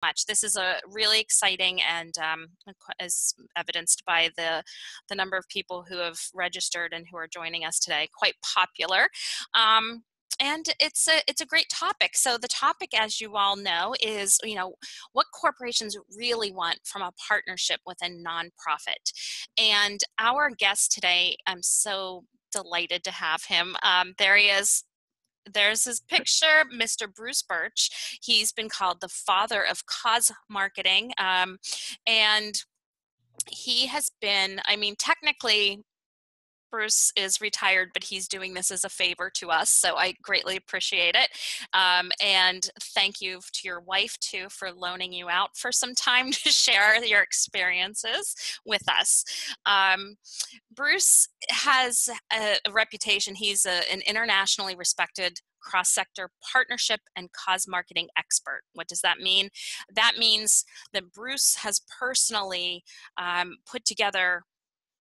much. This is a really exciting and as evidenced by the number of people who have registered and who are joining us today, quite popular. And it's a great topic. So the topic, as you all know, is, what corporations really want from a partnership with a nonprofit. And our guest today, I'm so delighted to have him. There he is. There's his picture, Mr. Bruce Burtch. He's been called the father of cause marketing. And he has been, technically, Bruce is retired, but he's doing this as a favor to us, so I greatly appreciate it. And thank you to your wife, too, for loaning you out for some time to share your experiences with us. Bruce has a reputation. He's an internationally respected cross-sector partnership and cause marketing expert. What does that mean? That means that Bruce has personally put together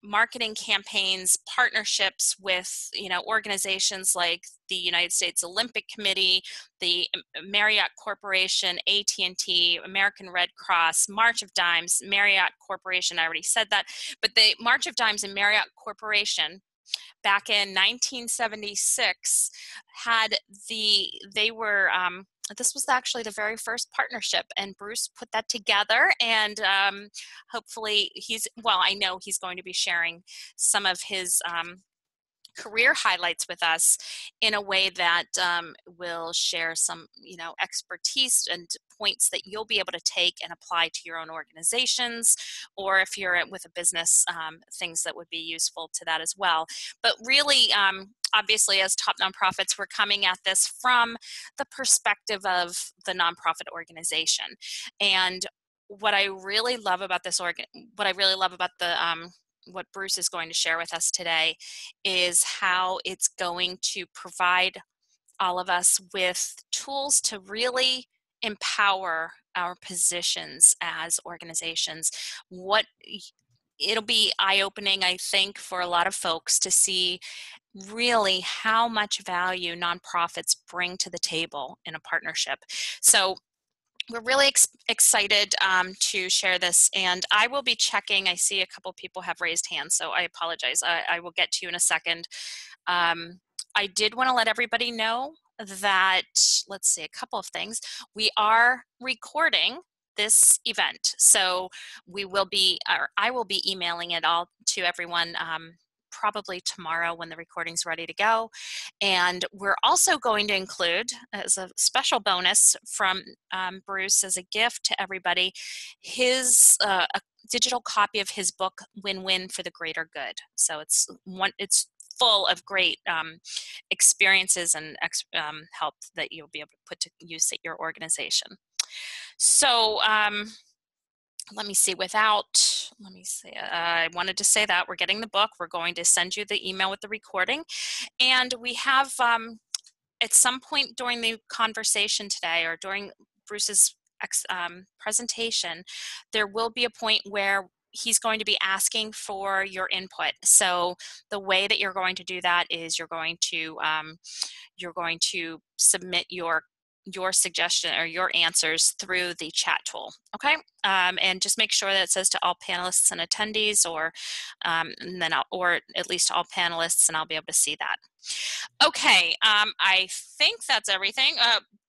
marketing campaigns, partnerships with, organizations like the United States Olympic Committee, the Marriott Corporation, AT&T, American Red Cross, March of Dimes, Marriott Corporation, I already said that, but the March of Dimes and Marriott Corporation back in 1976 this was actually the very first partnership, and Bruce put that together, and hopefully I know he's going to be sharing some of his career highlights with us in a way that will share some, expertise and points that you'll be able to take and apply to your own organizations, or if you're with a business, things that would be useful to that as well. But really, obviously, as top nonprofits, we're coming at this from the perspective of the nonprofit organization. And what I really love about what Bruce is going to share with us today is how it's going to provide all of us with tools to really empower our positions as organizations. It'll be eye-opening, I think, for a lot of folks to see really how much value nonprofits bring to the table in a partnership. So we're really excited to share this, and I will be checking. I see a couple people have raised hands, so I apologize. I will get to you in a second. I did want to let everybody know that, let's see, a couple of things. We are recording this event, so I will be emailing it all to everyone probably tomorrow when the recording's ready to go. And we're also going to include, as a special bonus from Bruce as a gift to everybody, a digital copy of his book, Win-Win for the Greater Good. So it's full of great experiences and help that you'll be able to put to use at your organization. So let me see, I wanted to say that we're getting the book. We're going to send you the email with the recording. And we have, at some point during the conversation today, or during Bruce's presentation, there will be a point where he's going to be asking for your input. So the way that you're going to do that is you're going to submit your suggestion or your answers through the chat tool, okay? And just make sure that it says to all panelists and attendees, or at least all panelists, and I'll be able to see that. Okay, I think that's everything.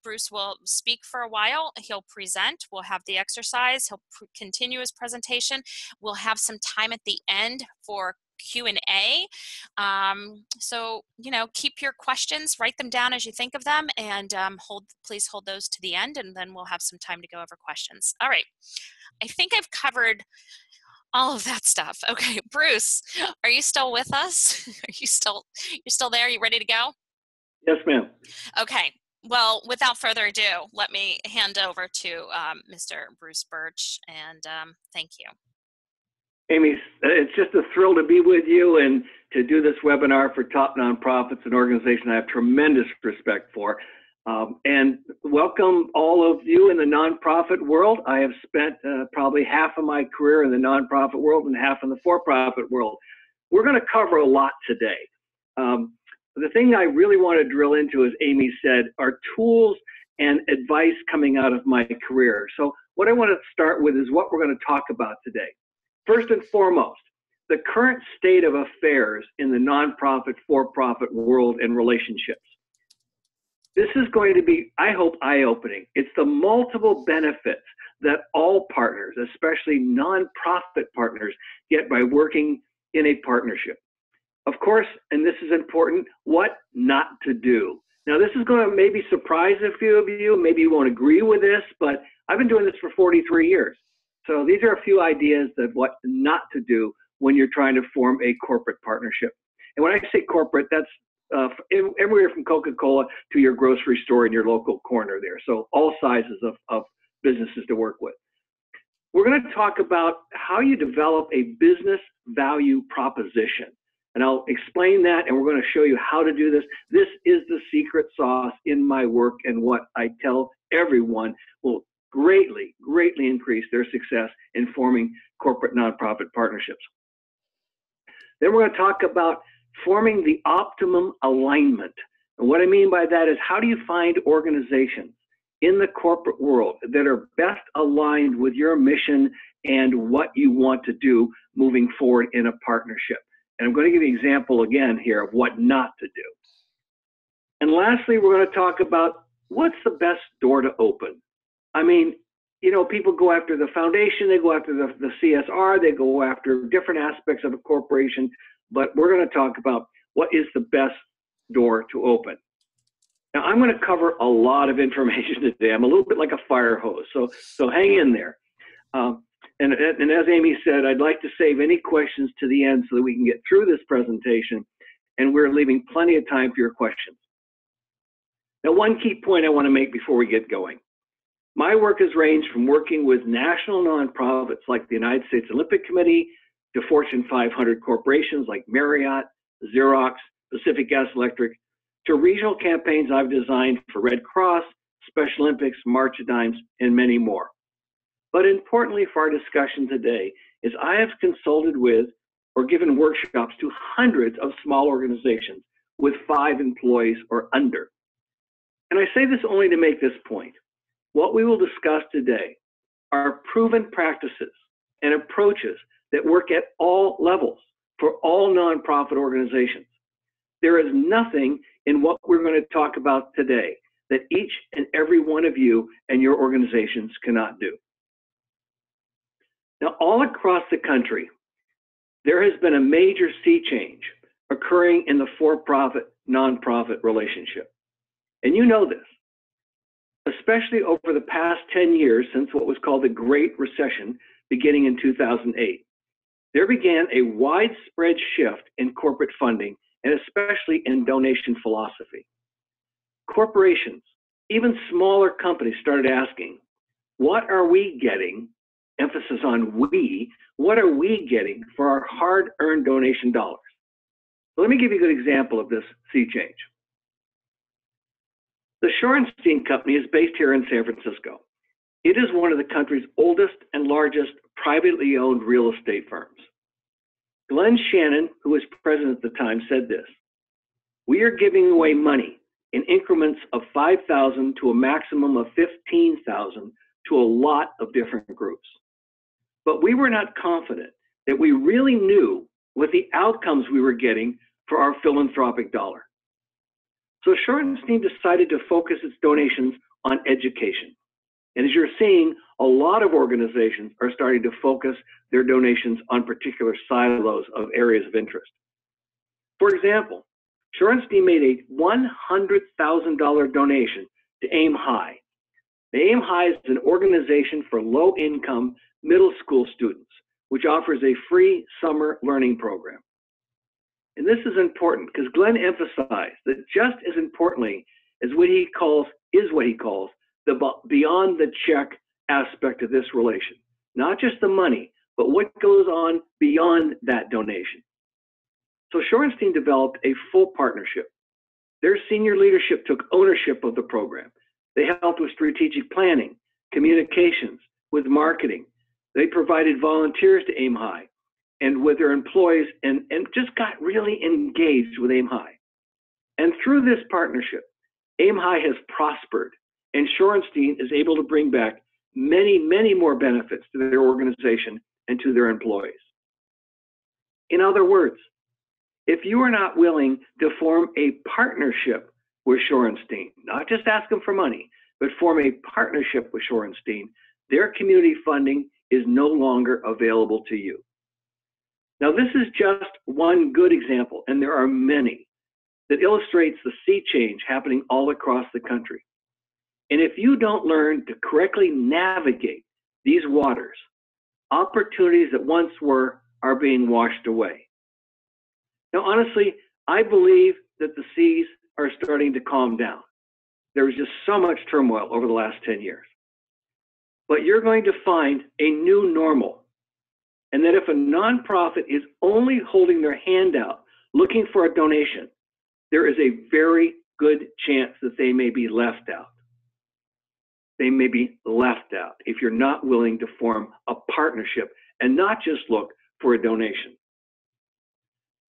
Bruce will speak for a while. He'll present. We'll have the exercise. He'll continue his presentation. We'll have some time at the end for Q&A. So, keep your questions, write them down as you think of them, and please hold those to the end, and then we'll have some time to go over questions. All right. I think I've covered all of that stuff. Okay, Bruce, are you still with us? You're still there? Are you ready to go? Yes, ma'am. Okay. Well, without further ado, let me hand over to Mr. Bruce Burtch, and thank you. Amy, it's just a thrill to be with you and to do this webinar for top nonprofits, an organization I have tremendous respect for. And welcome all of you in the nonprofit world. I have spent probably half of my career in the nonprofit world and half in the for-profit world. We're going to cover a lot today. The thing I really want to drill into, as Amy said, are tools and advice coming out of my career. So what I want to start with is what we're going to talk about today. First and foremost, the current state of affairs in the nonprofit, for-profit world and relationships. This is going to be, I hope, eye-opening. It's the multiple benefits that all partners, especially nonprofit partners, get by working in a partnership. Of course, and this is important, what not to do. Now, this is going to maybe surprise a few of you. Maybe you won't agree with this, but I've been doing this for 43 years. So these are a few ideas of what not to do when you're trying to form a corporate partnership. And when I say corporate, that's everywhere from Coca-Cola to your grocery store in your local corner there. So all sizes of businesses to work with. We're going to talk about how you develop a business value proposition. And I'll explain that, and we're going to show you how to do this. This is the secret sauce in my work, and what I tell everyone will greatly, greatly increase their success in forming corporate nonprofit partnerships. Then we're going to talk about forming the optimum alignment. And what I mean by that is, how do you find organizations in the corporate world that are best aligned with your mission and what you want to do moving forward in a partnership? And I'm going to give you an example again here of what not to do. And lastly, we're going to talk about what's the best door to open. I mean, you know, people go after the foundation, they go after the CSR, they go after different aspects of a corporation, but we're going to talk about what is the best door to open. Now, I'm going to cover a lot of information today. I'm a little bit like a fire hose, so hang in there. And as Amy said, I'd like to save any questions to the end so that we can get through this presentation, and we're leaving plenty of time for your questions. Now, one key point I want to make before we get going. My work has ranged from working with national nonprofits like the United States Olympic Committee to Fortune 500 corporations like Marriott, Xerox, Pacific Gas Electric, to regional campaigns I've designed for Red Cross, Special Olympics, March of Dimes, and many more. But importantly for our discussion today is I have consulted with or given workshops to hundreds of small organizations with 5 employees or under. And I say this only to make this point. What we will discuss today are proven practices and approaches that work at all levels for all nonprofit organizations. There is nothing in what we're going to talk about today that each and every one of you and your organizations cannot do. Now, all across the country, there has been a major sea change occurring in the for-profit, nonprofit relationship. And you know this, especially over the past 10 years since what was called the Great Recession beginning in 2008. There began a widespread shift in corporate funding and especially in donation philosophy. Corporations, even smaller companies, started asking, what are we getting, emphasis on we, what are we getting for our hard-earned donation dollars? So let me give you a good example of this sea change. The Shorenstein Company is based here in San Francisco. It is one of the country's oldest and largest privately owned real estate firms. Glenn Shannon, who was president at the time, said this: "We are giving away money in increments of 5,000 to a maximum of 15,000 to a lot of different groups. But we were not confident that we really knew what the outcomes we were getting for our philanthropic dollar. So Shorenstein decided to focus its donations on education. And as you're seeing, a lot of organizations are starting to focus their donations on particular silos of areas of interest. For example, Shorenstein made a $100,000 donation to Aim High. The Aim High is an organization for low-income middle school students, which offers a free summer learning program. And this is important because Glenn emphasized that just as importantly as what he calls the beyond the check aspect of this relation, not just the money, but what goes on beyond that donation. So Shorenstein developed a full partnership. Their senior leadership took ownership of the program. They helped with strategic planning, communications, with marketing. They provided volunteers to Aim High and with their employees and just got really engaged with Aim High. And through this partnership, Aim High has prospered, and Shorenstein is able to bring back many, many more benefits to their organization and to their employees. In other words, if you are not willing to form a partnership with Shorenstein, not just ask them for money, but form a partnership with Shorenstein, their community funding is no longer available to you. Now, this is just one good example, and there are many, that illustrates the sea change happening all across the country. And if you don't learn to correctly navigate these waters, opportunities that once were are being washed away. Now, honestly, I believe that the seas are starting to calm down. There was just so much turmoil over the last 10 years. But you're going to find a new normal. And that if a nonprofit is only holding their hand out, looking for a donation, there is a very good chance that they may be left out. They may be left out if you're not willing to form a partnership and not just look for a donation.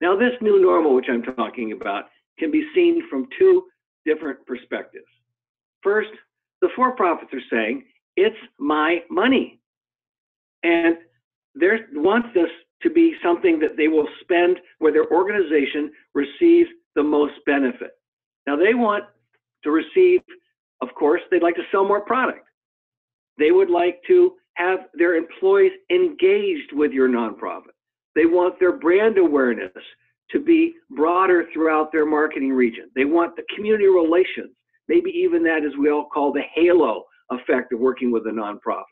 Now, this new normal, which I'm talking about, can be seen from two different perspectives. First, the for-profits are saying, it's my money. And they want this to be something that they will spend where their organization receives the most benefit. Now, they want to receive, of course, they'd like to sell more product. They would like to have their employees engaged with your nonprofit. They want their brand awareness to be broader throughout their marketing region. They want the community relations, maybe even that, as we all call the halo effect of working with a nonprofit.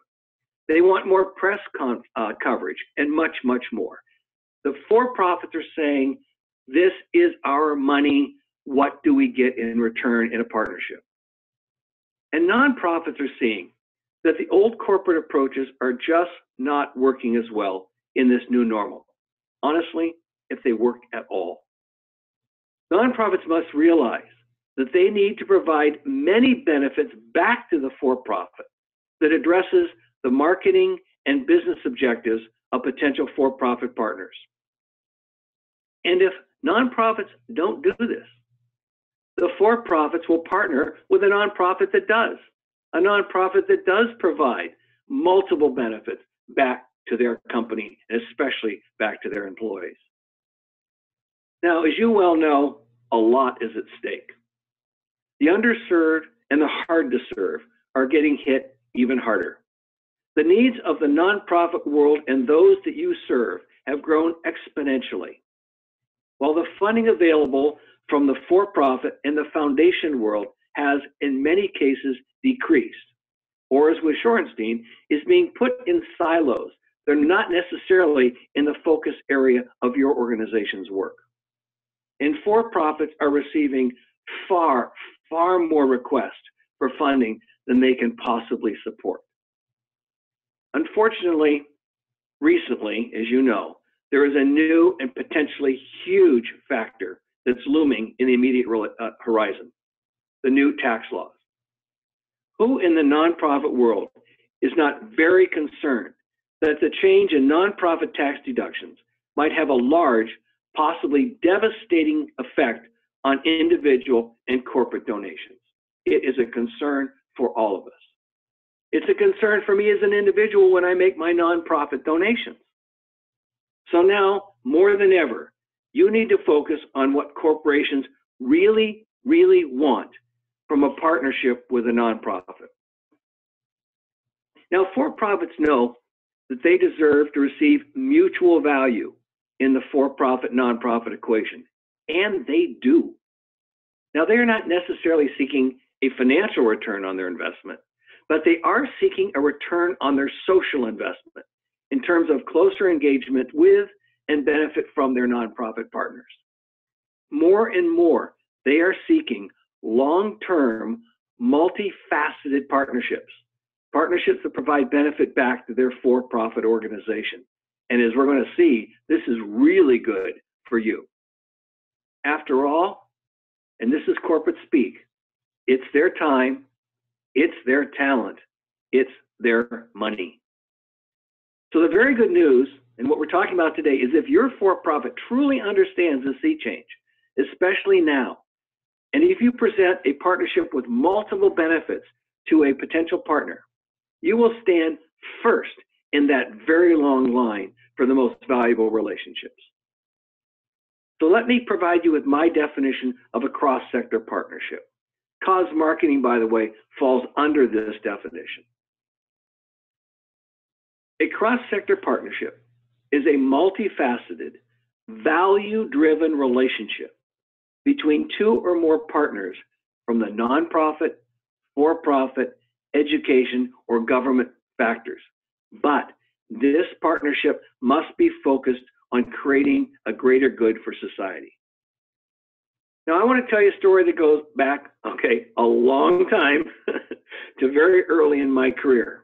They want more press coverage and much, much more. The for-profits are saying, this is our money. What do we get in return in a partnership? And nonprofits are seeing that the old corporate approaches are just not working as well in this new normal. Honestly, if they work at all. Nonprofits must realize that they need to provide many benefits back to the for-profit that addresses the marketing and business objectives of potential for-profit partners. And if nonprofits don't do this, the for-profits will partner with a nonprofit that does, a nonprofit that does provide multiple benefits back to their company, especially back to their employees. Now, as you well know, a lot is at stake. The underserved and the hard to serve are getting hit even harder. The needs of the nonprofit world and those that you serve have grown exponentially. While the funding available from the for-profit and the foundation world has, in many cases, decreased, or as with Shorenstein, is being put in silos. They're not necessarily in the focus area of your organization's work. And for-profits are receiving far, far more requests for funding than they can possibly support. Unfortunately, recently, as you know, there is a new and potentially huge factor that's looming in the immediate horizon, the new tax laws. Who in the nonprofit world is not very concerned that the change in nonprofit tax deductions might have a large, possibly devastating effect on individual and corporate donations? It is a concern for all of us. It's a concern for me as an individual when I make my nonprofit donations. So now, more than ever, you need to focus on what corporations really, really want from a partnership with a nonprofit. Now, for-profits know that they deserve to receive mutual value in the for-profit nonprofit equation, and they do. Now, they are not necessarily seeking a financial return on their investment, but they are seeking a return on their social investment in terms of closer engagement with and benefit from their nonprofit partners. More and more, they are seeking long-term, multifaceted partnerships that provide benefit back to their for-profit organization. And as we're going to see, this is really good for you. After all, and this is corporate speak, it's their time, it's their talent, it's their money. So the very good news, and what we're talking about today, is if your for-profit truly understands the sea change, especially now, and if you present a partnership with multiple benefits to a potential partner, you will stand first in that very long line for the most valuable relationships. So let me provide you with my definition of a cross-sector partnership. Cause marketing, by the way, falls under this definition. A cross-sector partnership is a multifaceted, value-driven relationship between two or more partners from the nonprofit, for-profit, education, or government factors. But this partnership must be focused on creating a greater good for society. Now, I want to tell you a story that goes back, a long time to very early in my career.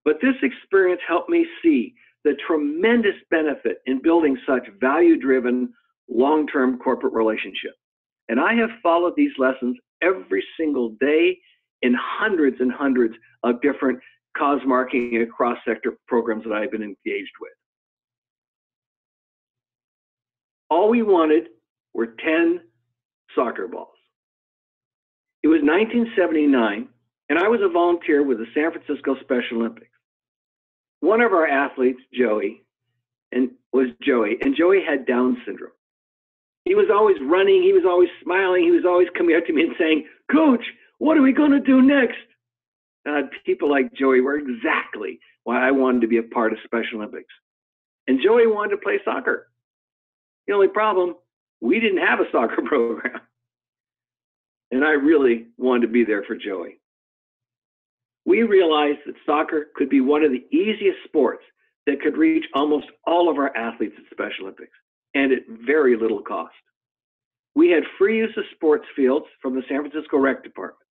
But this experience helped me see the tremendous benefit in building such value-driven, long-term corporate relationships. And I have followed these lessons every single day in hundreds and hundreds of different cause marketing and cross-sector programs that I've been engaged with. All we wanted were 10 soccer balls. It was 1979, and I was a volunteer with the San Francisco Special Olympics. One of our athletes, Joey, and Joey had Down syndrome. He was always running, he was always smiling, he was always coming up to me and saying, "Coach, what are we going to do next?" People like Joey were exactly why I wanted to be a part of Special Olympics. And Joey wanted to play soccer. The only problem, we didn't have a soccer program. And I really wanted to be there for Joey. We realized that soccer could be one of the easiest sports that could reach almost all of our athletes at Special Olympics, and at very little cost. We had free use of sports fields from the San Francisco Rec Department.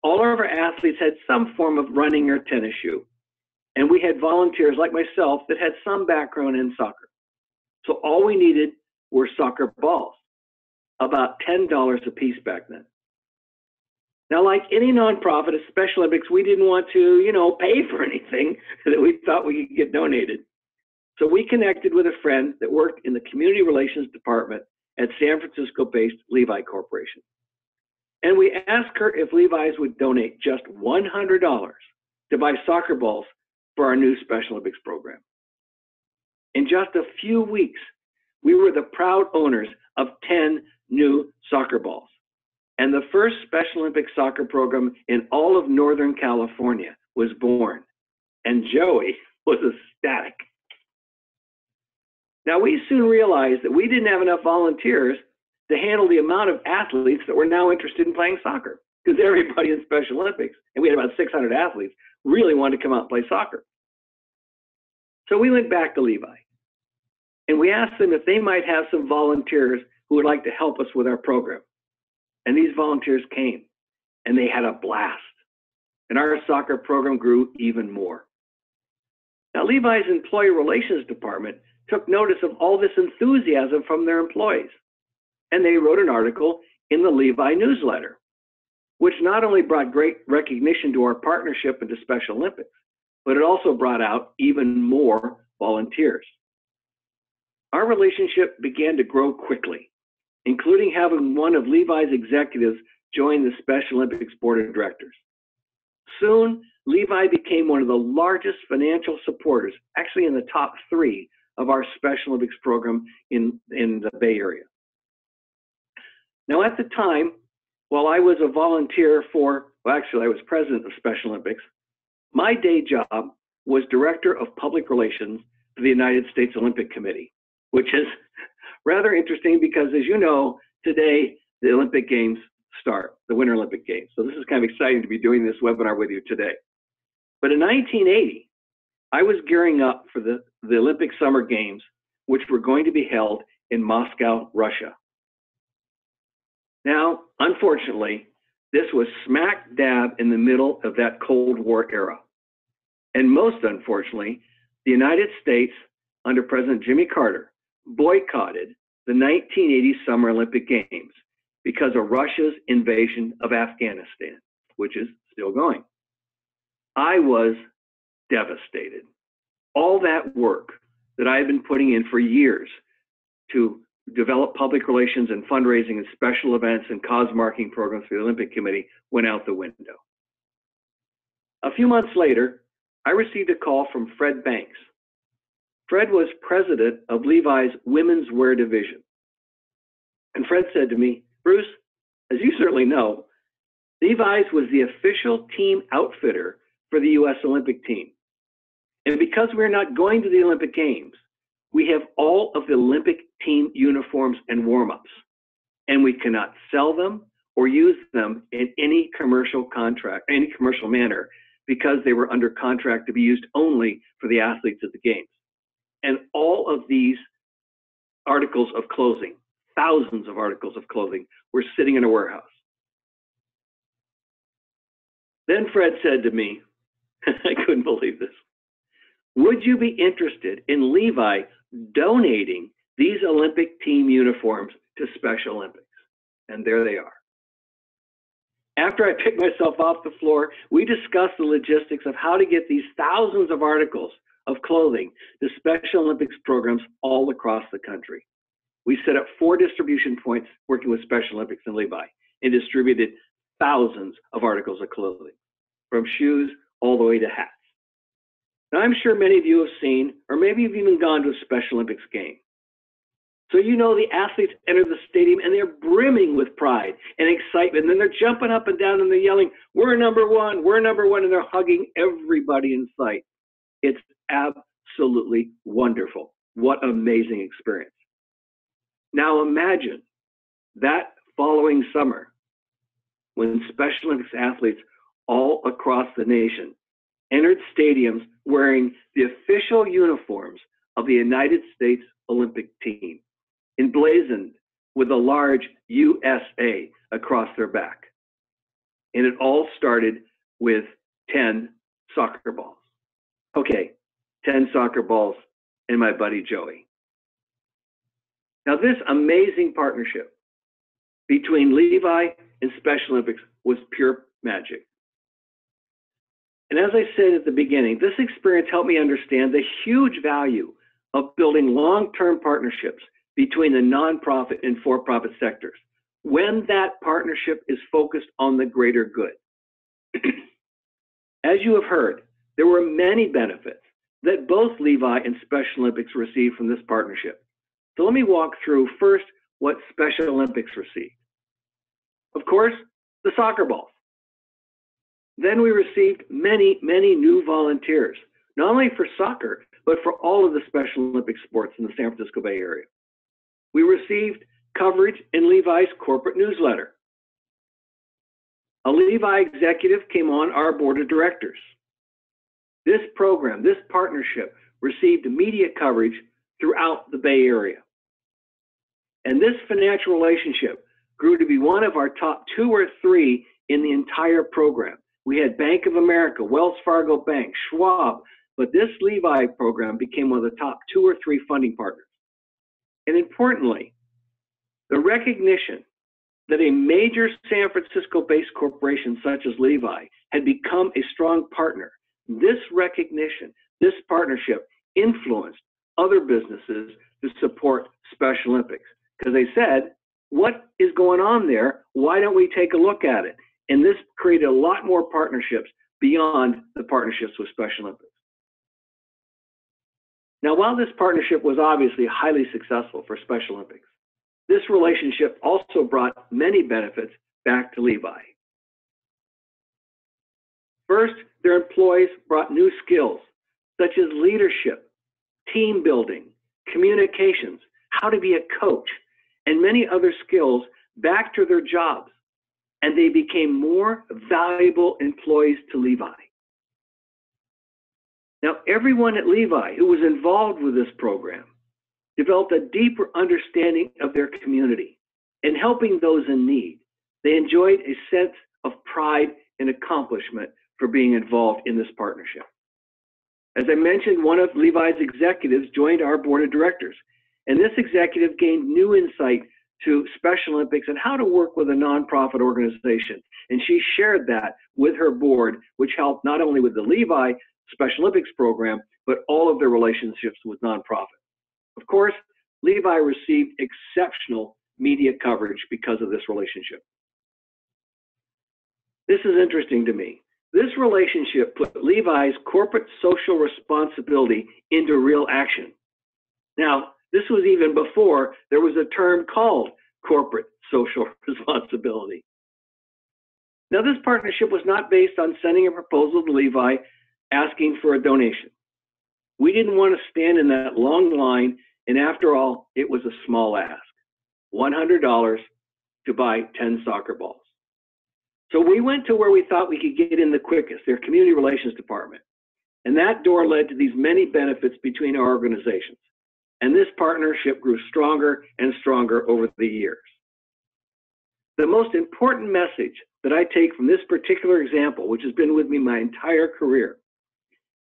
All of our athletes had some form of running or tennis shoe, and we had volunteers like myself that had some background in soccer. So all we needed were soccer balls, about $10 a piece back then. Now, like any nonprofit at Special Olympics, we didn't want to, pay for anything that we thought we could get donated. So we connected with a friend that worked in the community relations department at San Francisco-based Levi Corporation. And we asked her if Levi's would donate just $100 to buy soccer balls for our new Special Olympics program. In just a few weeks, we were the proud owners of 10 new soccer balls. And the first Special Olympics soccer program in all of Northern California was born. And Joey was ecstatic. Now, we soon realized that we didn't have enough volunteers to handle the amount of athletes that were now interested in playing soccer, because everybody in Special Olympics, and we had about 600 athletes, really wanted to come out and play soccer. So we went back to Levi, and we asked them if they might have some volunteers who would like to help us with our program. And these volunteers came, and they had a blast. And our soccer program grew even more. Now, Levi's employee relations department took notice of all this enthusiasm from their employees. And they wrote an article in the Levi newsletter, which not only brought great recognition to our partnership and to Special Olympics, but it also brought out even more volunteers. Our relationship began to grow quickly, including having one of Levi's executives join the Special Olympics Board of Directors. Soon, Levi became one of the largest financial supporters, actually in the top 3 of our Special Olympics program in the Bay Area. Now, at the time, while I was a volunteer I was president of Special Olympics, my day job was director of public relations for the United States Olympic Committee, which is rather interesting because, as you know, today the Olympic Games start, the Winter Olympic Games. So this is kind of exciting to be doing this webinar with you today. But in 1980, I was gearing up for the Olympic Summer Games, which were going to be held in Moscow, Russia. Now, unfortunately, this was smack dab in the middle of that Cold War era. And most unfortunately, the United States, under President Jimmy Carter, boycotted the 1980 Summer Olympic Games because of Russia's invasion of Afghanistan, which is still going. I was devastated. All that work that I had been putting in for years to develop public relations and fundraising and special events and cause marketing programs for the Olympic Committee went out the window. A few months later, I received a call from Fred Banks. Fred was president of Levi's women's wear division. And Fred said to me, Bruce, as you certainly know, Levi's was the official team outfitter for the U.S. Olympic team. And because we're not going to the Olympic Games, we have all of the Olympic team uniforms and warm-ups, and we cannot sell them or use them in any commercial manner because they were under contract to be used only for the athletes at the Games. And all of these articles of clothing, thousands of articles of clothing, were sitting in a warehouse. Then Fred said to me, I couldn't believe this, would you be interested in Levi donating these Olympic team uniforms to Special Olympics? And there they are. After I picked myself off the floor, we discussed the logistics of how to get these thousands of articles of clothing to Special Olympics programs all across the country. We set up 4 distribution points working with Special Olympics and Levi and distributed thousands of articles of clothing, from shoes all the way to hats. Now, I'm sure many of you have seen, or maybe you've even gone to a Special Olympics game. So you know the athletes enter the stadium and they're brimming with pride and excitement. And then they're jumping up and down and they're yelling, we're number one, and they're hugging everybody in sight. It's absolutely wonderful. What an amazing experience. Now imagine that following summer when Special Olympics athletes all across the nation entered stadiums wearing the official uniforms of the United States Olympic team, emblazoned with a large USA across their back. And it all started with 10 soccer balls. Okay, 10 soccer balls and my buddy Joey. Now, this amazing partnership between Levi and Special Olympics was pure magic. And as I said at the beginning, this experience helped me understand the huge value of building long-term partnerships between the nonprofit and for-profit sectors when that partnership is focused on the greater good. As you have heard, there were many benefits that both Levi and Special Olympics received from this partnership. So let me walk through first what Special Olympics received. Of course, the soccer balls. Then we received many, many new volunteers, not only for soccer, but for all of the Special Olympic sports in the San Francisco Bay Area. We received coverage in Levi's corporate newsletter. A Levi executive came on our board of directors. This program, this partnership, received media coverage throughout the Bay Area. And this financial relationship grew to be one of our top 2 or 3 in the entire program. We had Bank of America, Wells Fargo Bank, Schwab, but this Levi program became one of the top 2 or 3 funding partners. And importantly, the recognition that a major San Francisco-based corporation such as Levi had become a strong partner, this recognition, this partnership influenced other businesses to support Special Olympics. Because they said, what is going on there? Why don't we take a look at it? And this created a lot more partnerships beyond the partnerships with Special Olympics. Now, while this partnership was obviously highly successful for Special Olympics, this relationship also brought many benefits back to Levi. First, their employees brought new skills, such as leadership, team building, communications, how to be a coach, and many other skills back to their jobs, and they became more valuable employees to Levi. Now, everyone at Levi who was involved with this program developed a deeper understanding of their community and helping those in need. They enjoyed a sense of pride and accomplishment for being involved in this partnership. As I mentioned, one of Levi's executives joined our board of directors, and this executive gained new insight to Special Olympics and how to work with a nonprofit organization. And she shared that with her board, which helped not only with the Levi Special Olympics program, but all of their relationships with nonprofits. Of course, Levi received exceptional media coverage because of this relationship. This is interesting to me This relationship put Levi's corporate social responsibility into real action. Now, this was even before there was a term called corporate social responsibility. Now, this partnership was not based on sending a proposal to Levi asking for a donation. We didn't want to stand in that long line, and after all, it was a small ask, $100 to buy 10 soccer balls. So we went to where we thought we could get in the quickest, their community relations department. And that door led to these many benefits between our organizations. And this partnership grew stronger and stronger over the years. The most important message that I take from this particular example, which has been with me my entire career,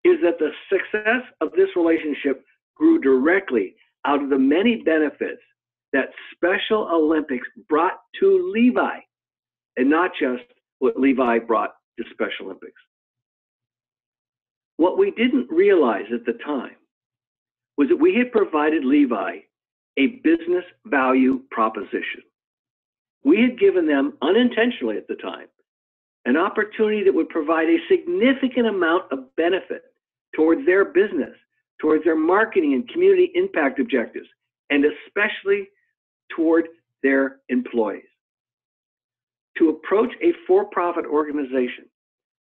is that the success of this relationship grew directly out of the many benefits that Special Olympics brought to Levi, and not just what Levi brought to Special Olympics. What we didn't realize at the time was that we had provided Levi a business value proposition. We had given them, unintentionally at the time, an opportunity that would provide a significant amount of benefit towards their business, towards their marketing and community impact objectives, and especially toward their employees. To approach a for-profit organization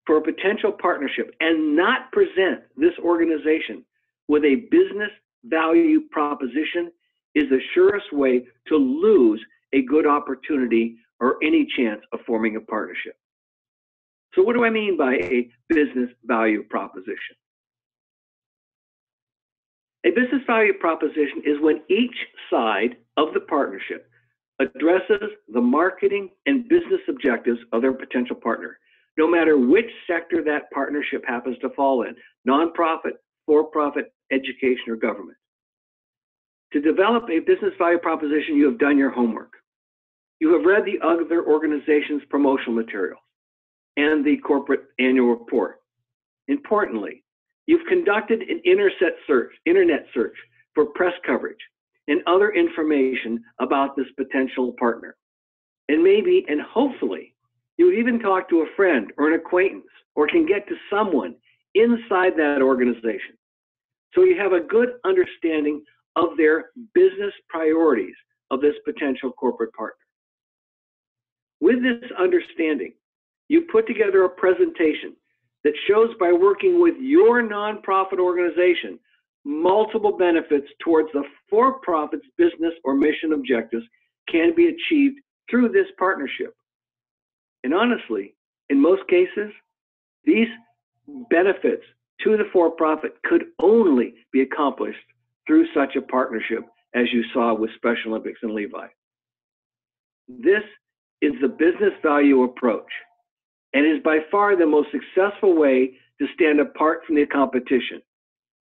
for a potential partnership and not present this organization with a business value proposition is the surest way to lose a good opportunity or any chance of forming a partnership. So what do I mean by a business value proposition? A business value proposition is when each side of the partnership addresses the marketing and business objectives of their potential partner, no matter which sector that partnership happens to fall in, nonprofit, for-profit, education, or government. To develop a business value proposition, you have done your homework. You have read the other organization's promotional materials and the corporate annual report. Importantly, you've conducted an internet search for press coverage and other information about this potential partner. And maybe, and hopefully, you even talk to a friend or an acquaintance or can get to someone inside that organization. So you have a good understanding of their business priorities of this potential corporate partner. With this understanding, you put together a presentation that shows by working with your nonprofit organization multiple benefits towards the for-profit's business or mission objectives can be achieved through this partnership. And honestly, in most cases, these benefits to the for-profit could only be accomplished through such a partnership as you saw with Special Olympics and Levi. This is the business value approach and is by far the most successful way to stand apart from the competition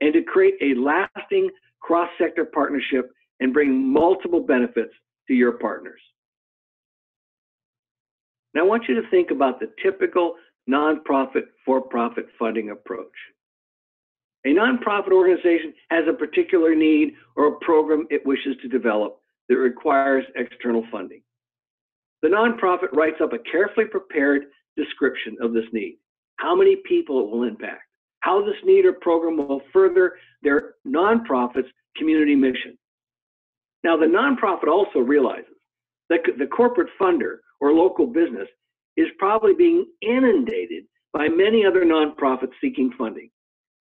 and to create a lasting cross-sector partnership and bring multiple benefits to your partners. Now I want you to think about the typical nonprofit for-profit funding approach. A nonprofit organization has a particular need or a program it wishes to develop that requires external funding. The nonprofit writes up a carefully prepared description of this need, how many people it will impact, how this need or program will further their nonprofit's community mission. Now, the nonprofit also realizes that the corporate funder or local business is probably being inundated by many other nonprofits seeking funding.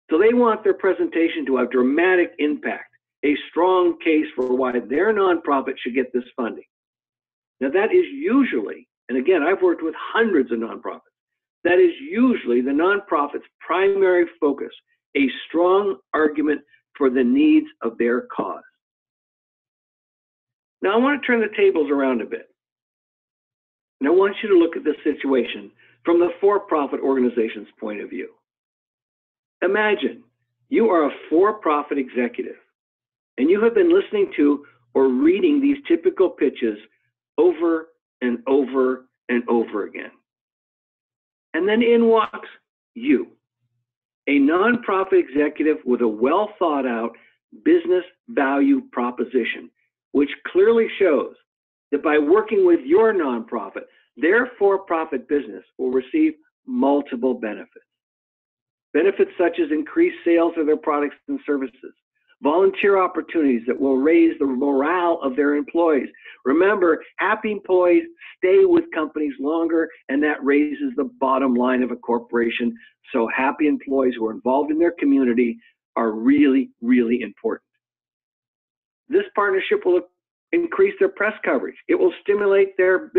So they want their presentation to have dramatic impact, a strong case for why their nonprofit should get this funding. Now that is usually, and again, I've worked with hundreds of nonprofits, that is usually the nonprofit's primary focus, a strong argument for the needs of their cause. Now I want to turn the tables around a bit. And I want you to look at this situation from the for-profit organization's point of view. Imagine you are a for-profit executive and you have been listening to or reading these typical pitches over and over and over again. And then in walks you, a nonprofit executive with a well thought out business value proposition, which clearly shows that by working with your nonprofit, their for-profit business will receive multiple benefits. Benefits such as increased sales of their products and services, volunteer opportunities that will raise the morale of their employees. Remember, happy employees stay with companies longer, and that raises the bottom line of a corporation. So happy employees who are involved in their community are really, really important. This partnership will increase their press coverage. It will stimulate their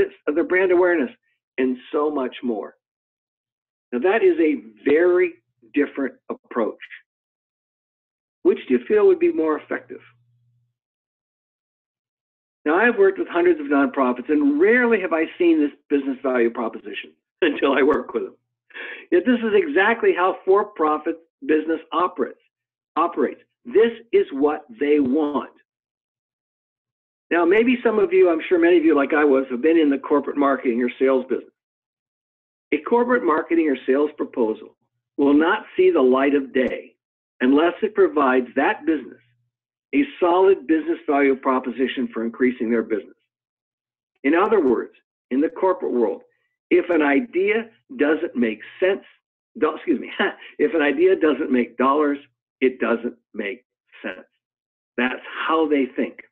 brand awareness and so much more. Now that is a very different approach. Which do you feel would be more effective? Now, I've worked with hundreds of nonprofits, and rarely have I seen this business value proposition until I work with them. Yet this is exactly how for-profit business operates. This is what they want. Now, maybe some of you, I'm sure many of you like I was, have been in the corporate marketing or sales business. A corporate marketing or sales proposal will not see the light of day unless it provides that business a solid business value proposition for increasing their business. In other words, in the corporate world, if an idea doesn't make sense, if an idea doesn't make dollars, it doesn't make sense. That's how they think.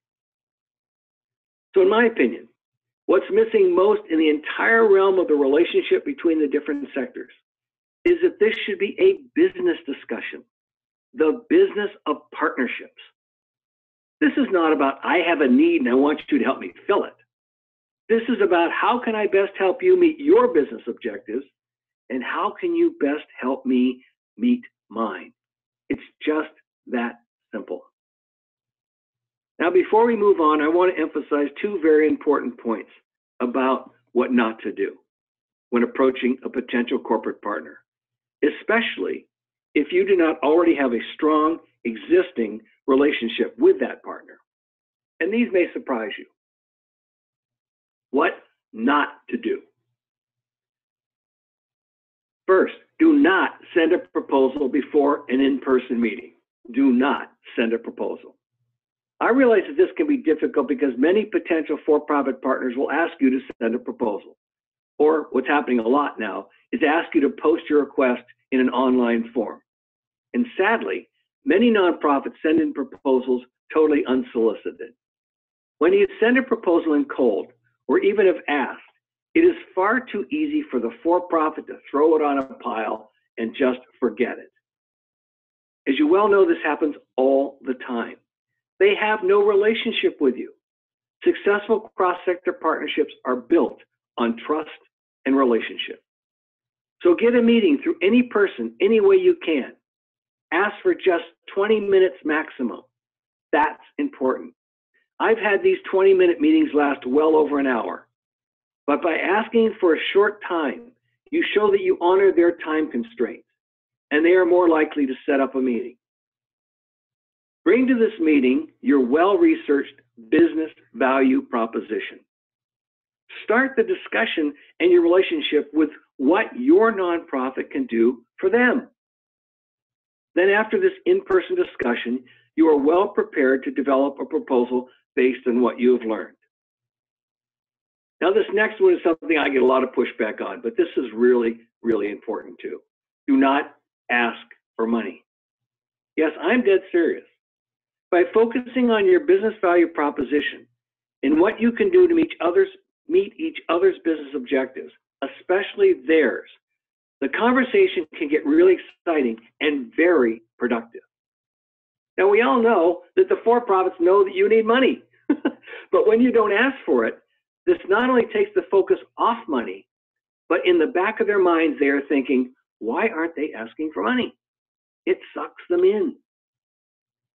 So in my opinion, what's missing most in the entire realm of the relationship between the different sectors is that this should be a business discussion. The business of partnerships. This is not about, I have a need and I want you to help me fill it. This is about how can I best help you meet your business objectives and how can you best help me meet mine. It's just that simple. Now, before we move on, I want to emphasize two very important points about what not to do when approaching a potential corporate partner, especially if you do not already have a strong existing relationship with that partner. And these may surprise you. What not to do. First, do not send a proposal before an in-person meeting. Do not send a proposal. I realize that this can be difficult because many potential for-profit partners will ask you to send a proposal. Or what's happening a lot now is ask you to post your request in an online form. And sadly, many nonprofits send in proposals totally unsolicited. When you send a proposal in cold, or even if asked, it is far too easy for the for-profit to throw it on a pile and just forget it. As you well know, this happens all the time. They have no relationship with you. Successful cross-sector partnerships are built on trust and relationship. So get a meeting through any person, any way you can. Ask for just 20 minutes maximum. That's important. I've had these 20-minute meetings last well over an hour. But by asking for a short time, you show that you honor their time constraints, and they are more likely to set up a meeting. Bring to this meeting your well-researched business value proposition. Start the discussion and your relationship with what your nonprofit can do for them. Then after this in-person discussion, you are well prepared to develop a proposal based on what you have learned. Now this next one is something I get a lot of pushback on, but this is really, really important too. Do not ask for money. Yes, I'm dead serious. By focusing on your business value proposition and what you can do to meet each other's business objectives, especially theirs, the conversation can get really exciting and very productive. Now, we all know that the for-profits know that you need money, but when you don't ask for it, this not only takes the focus off money, but in the back of their minds, they are thinking, why aren't they asking for money? It sucks them in.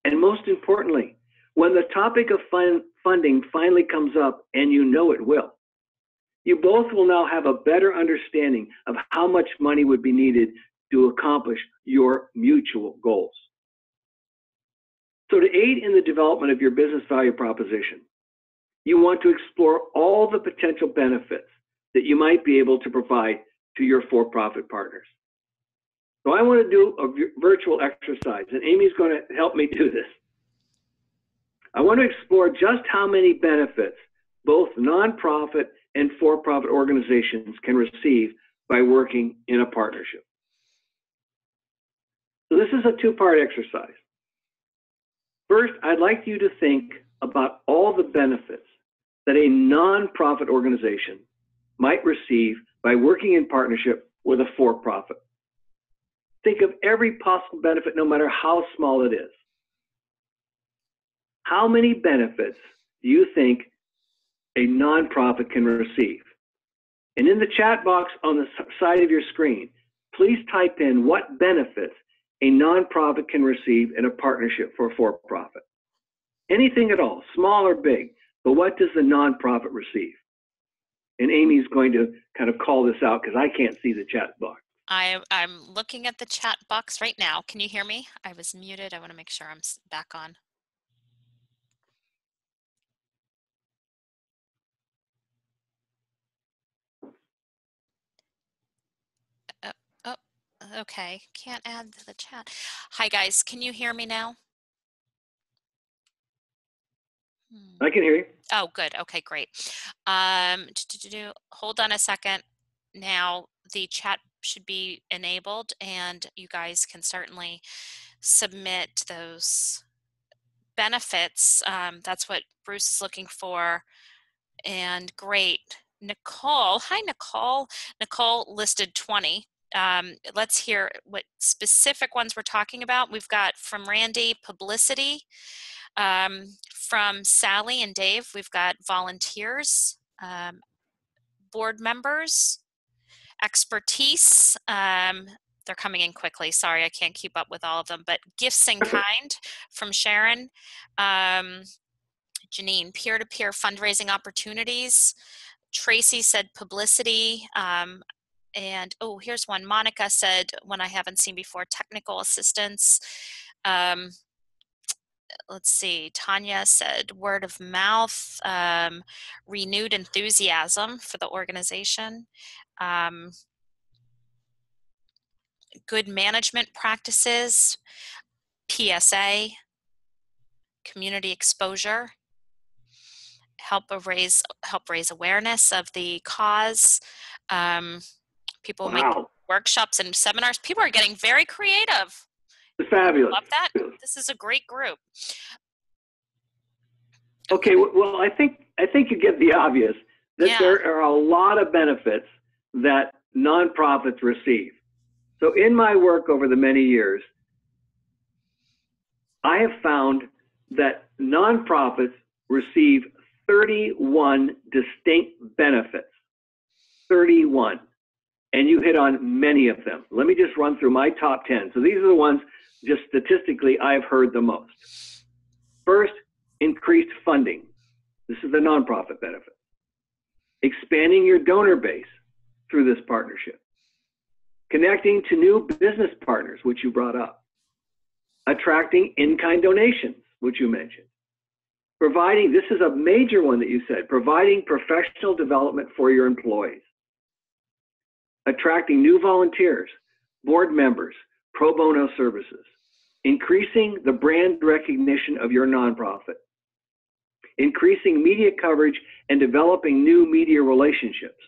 And most importantly, when the topic of funding finally comes up, and you know it will, you both will now have a better understanding of how much money would be needed to accomplish your mutual goals. So to aid in the development of your business value proposition, you want to explore all the potential benefits that you might be able to provide to your for-profit partners. So I want to do a virtual exercise, and Amy's going to help me do this. I want to explore just how many benefits both nonprofit and for-profit organizations can receive by working in a partnership. So this is a two-part exercise. First, I'd like you to think about all the benefits that a nonprofit organization might receive by working in partnership with a for-profit. Think of every possible benefit, no matter how small it is. How many benefits do you think a nonprofit can receive? And in the chat box on the side of your screen, please type in what benefits a nonprofit can receive in a partnership for a for-profit. Anything at all, small or big, but what does the nonprofit receive? And Amy's going to kind of call this out because I can't see the chat box. I'm looking at the chat box right now. Can you hear me? I was muted. I want to make sure I'm back on. Oh, okay. Can't add to the chat. Hi, guys. Can you hear me now? I can hear you. Oh, good. Okay, great. Hold on a second. Now the chat should be enabled, and you guys can certainly submit those benefits. That's what Bruce is looking for. And great. Nicole, hi Nicole. Nicole listed 20. Let's hear what specific ones we're talking about. We've got from Randy, publicity. From Sally and Dave, we've got volunteers, board members, expertise. They're coming in quickly. Sorry, I can't keep up with all of them, but gifts in kind from Sharon. Janine, peer-to-peer fundraising opportunities. Tracy said publicity. And oh, here's one. Monica said, one I haven't seen before, technical assistance. Let's see, Tanya said word of mouth, renewed enthusiasm for the organization, good management practices, PSA, community exposure, help raise awareness of the cause. People make workshops and seminars. People are getting very creative. Fabulous. Love that. This is a great group. Okay, well, I think you get the obvious that there are a lot of benefits that nonprofits receive. So in my work over the many years, I have found that nonprofits receive 31 distinct benefits. 31. And you hit on many of them. Let me just run through my top 10. So these are the ones, just statistically, I've heard the most. First, increased funding. This is the nonprofit benefit. Expanding your donor base through this partnership. Connecting to new business partners, which you brought up. Attracting in-kind donations, which you mentioned. Providing, this is a major one that you said, providing professional development for your employees. Attracting new volunteers, board members, pro bono services. Increasing the brand recognition of your nonprofit. Increasing media coverage and developing new media relationships.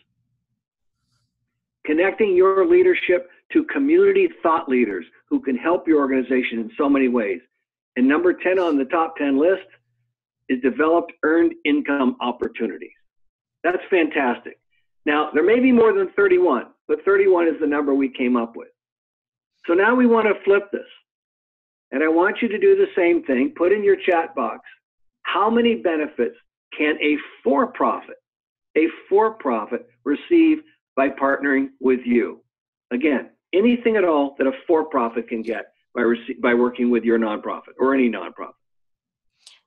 Connecting your leadership to community thought leaders who can help your organization in so many ways. And number 10 on the top 10 list is developed earned income opportunities. That's fantastic. Now, there may be more than 31, but 31 is the number we came up with. So now we want to flip this. And I want you to do the same thing. Put in your chat box, how many benefits can a for-profit receive by partnering with you? Again, anything at all that a for-profit can get by working with your nonprofit or any nonprofit.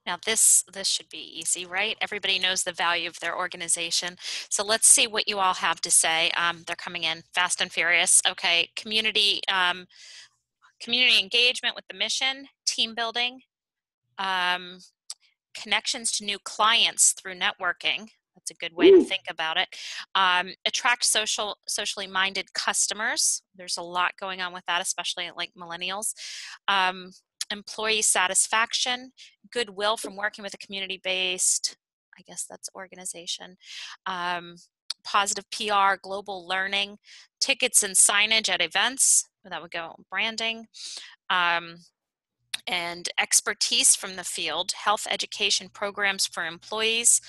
Now this should be easy, right? Everybody knows the value of their organization. So let's see what you all have to say. They're coming in fast and furious. Okay, community engagement with the mission, team building, connections to new clients through networking. That's a good way to think about it. Attract socially minded customers. There's a lot going on with that, especially like millennials. Employee satisfaction, goodwill from working with a community-based, I guess that's organization. positive PR, global learning, tickets and signage at events. That would go branding. And expertise from the field, health education programs for employees,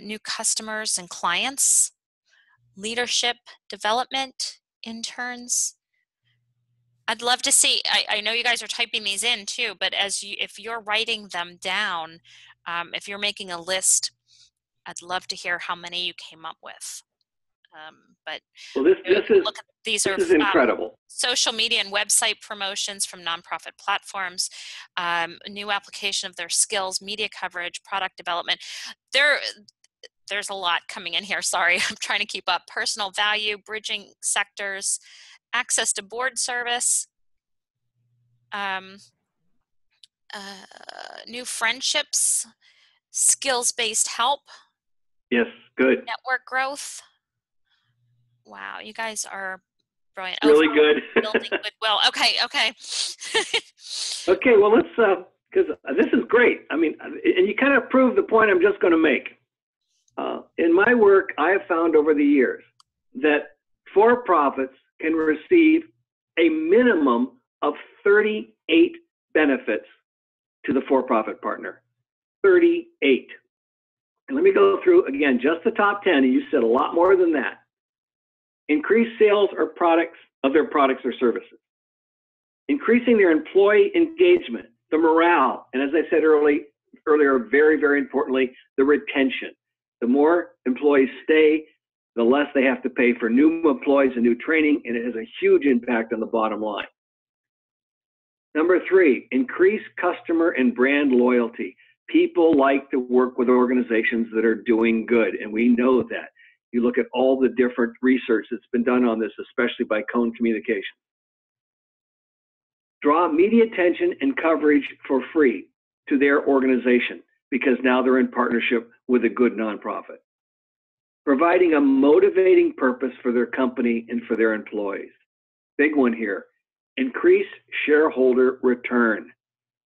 new customers and clients, leadership development, interns. I'd love to see, I know you guys are typing these in too, but if you're writing them down, if you're making a list, I'd love to hear how many you came up with. But well, this is incredible. Social media and website promotions from nonprofit platforms, new application of their skills, media coverage, product development. There's a lot coming in here. Sorry, I'm trying to keep up. Personal value, bridging sectors, access to board service, new friendships, skills-based help. Yes, good. Network growth. Wow, you guys are brilliant. Really good. Building goodwill. Okay. Okay, well, let's, because this is great. I mean, and you kind of proved the point I'm just going to make. In my work, I have found over the years that for-profits can receive a minimum of 38 benefits to the for-profit partner. 38. And let me go through, again, just the top 10, and you said a lot more than that. Increase sales or products of their products or services. Increasing their employee engagement, the morale, and as I said earlier, very, very importantly, the retention. The more employees stay, the less they have to pay for new employees and new training, and it has a huge impact on the bottom line. Number 3, increase customer and brand loyalty. People like to work with organizations that are doing good, and we know that. You look at all the different research that's been done on this, especially by Cone Communication. Draw media attention and coverage for free to their organization because now they're in partnership with a good nonprofit. Providing a motivating purpose for their company and for their employees. Big one here. Increase shareholder return.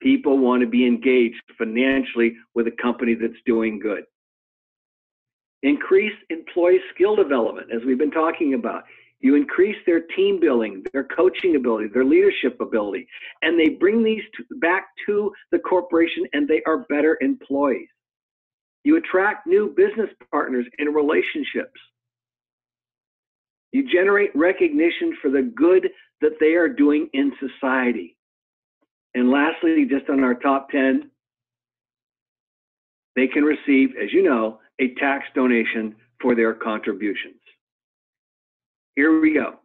People want to be engaged financially with a company that's doing good. Increase employee skill development, as we've been talking about. You increase their team building, their coaching ability, their leadership ability, and they bring these back to the corporation and they are better employees. You attract new business partners and relationships. You generate recognition for the good that they are doing in society. And lastly, just on our top 10, they can receive, as you know, a tax donation for their contributions. Here we go.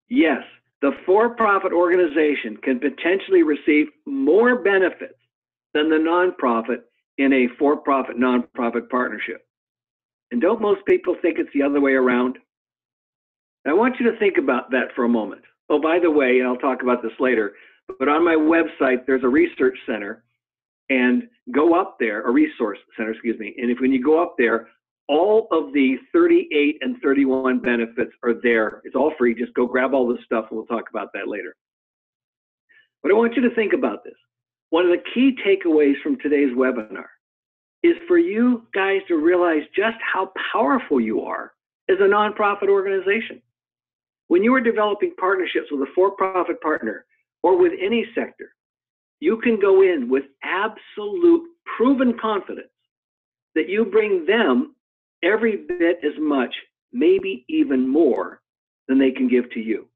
Yes, the for-profit organization can potentially receive more benefits than the nonprofit in a for-profit nonprofit partnership. And don't most people think it's the other way around? I want you to think about that for a moment. Oh, by the way, and I'll talk about this later, but on my website, there's a research center, and go up there, a resource center, excuse me, and when you go up there, all of the 38 and 31 benefits are there. It's all free. Just go grab all this stuff, and we'll talk about that later. But I want you to think about this. One of the key takeaways from today's webinar is for you guys to realize just how powerful you are as a nonprofit organization. When you are developing partnerships with a for-profit partner or with any sector, you can go in with absolute proven confidence that you bring them every bit as much, maybe even more, than they can give to you.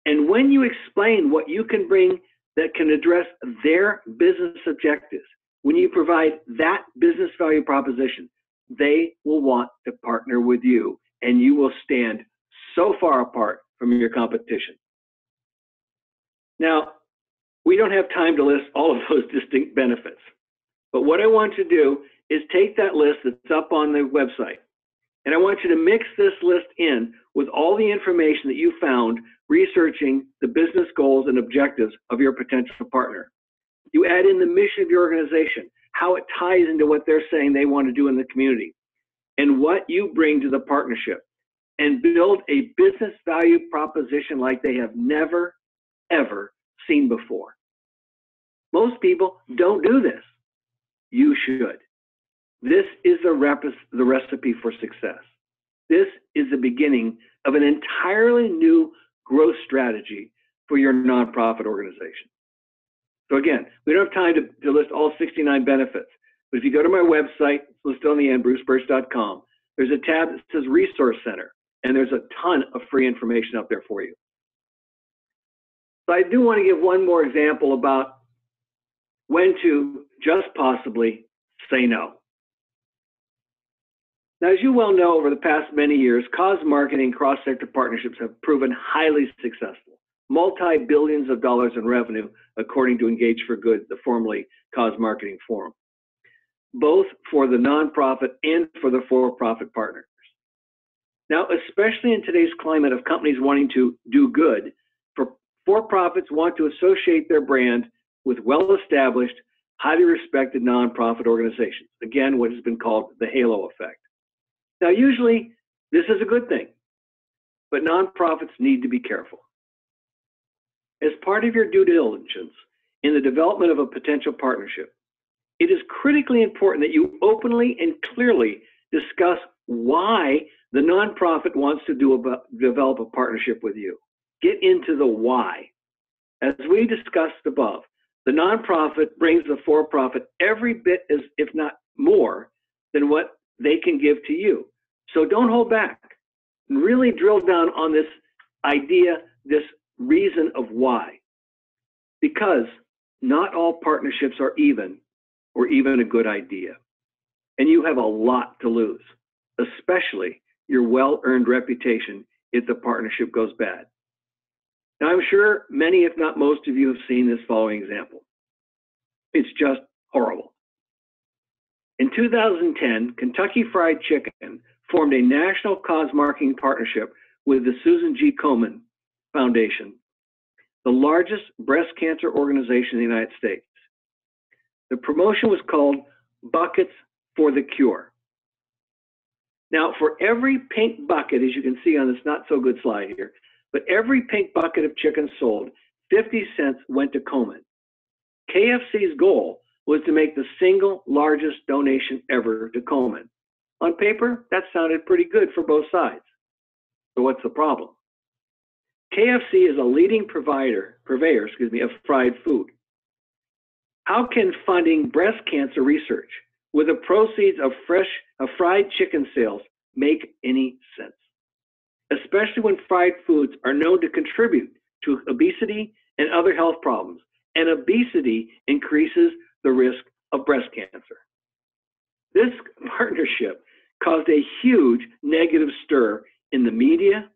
And when you explain what you can bring that can address their business objectives, when you provide that business value proposition, they will want to partner with you, and you will stand so far apart from your competition. Now, we don't have time to list all of those distinct benefits, but what I want you to do is take that list that's up on the website, and I want you to mix this list in with all the information that you found researching the business goals and objectives of your potential partner. You add in the mission of your organization, how it ties into what they're saying they want to do in the community, and what you bring to the partnership, and build a business value proposition like they have never, ever seen before. Most people don't do this. You should. This is the recipe for success. This is the beginning of an entirely new growth strategy for your nonprofit organization. So again, we don't have time to list all 69 benefits, but if you go to my website, it's listed on the end, bruceburtch.com, there's a tab that says Resource Center, and there's a ton of free information up there for you. So I do want to give one more example about when to just possibly say no. Now, as you well know, over the past many years, cause marketing cross-sector partnerships have proven highly successful, multi-billions of dollars in revenue, according to Engage for Good, the formerly Cause Marketing Forum, both for the nonprofit and for the for-profit partners. Now, especially in today's climate of companies wanting to do good, for-profits want to associate their brand with well-established, highly respected nonprofit organizations. Again, what has been called the halo effect. Now, usually this is a good thing, but nonprofits need to be careful. As part of your due diligence in the development of a potential partnership, it is critically important that you openly and clearly discuss why the nonprofit wants to develop a partnership with you. Get into the why. As we discussed above, the nonprofit brings the for-profit every bit as, if not more, than what they can give to you. So don't hold back. Really drill down on this idea, this reason of why. Because not all partnerships are even or even a good idea. And you have a lot to lose, especially your well-earned reputation if the partnership goes bad. Now, I'm sure many, if not most of you, have seen this following example. It's just horrible. In 2010, Kentucky Fried Chicken formed a national cause marketing partnership with the Susan G. Komen Foundation, the largest breast cancer organization in the United States. The promotion was called Buckets for the Cure. Now, for every pink bucket, as you can see on this not so good slide here, but every pink bucket of chicken sold, 50 cents went to Komen. KFC's goal was to make the single largest donation ever to Komen. On paper, that sounded pretty good for both sides. So what's the problem? KFC is a leading purveyor of fried food. How can funding breast cancer research with the proceeds of fried chicken sales make any sense? Especially when fried foods are known to contribute to obesity and other health problems, and obesity increases the risk of breast cancer. This partnership caused a huge negative stir in the media,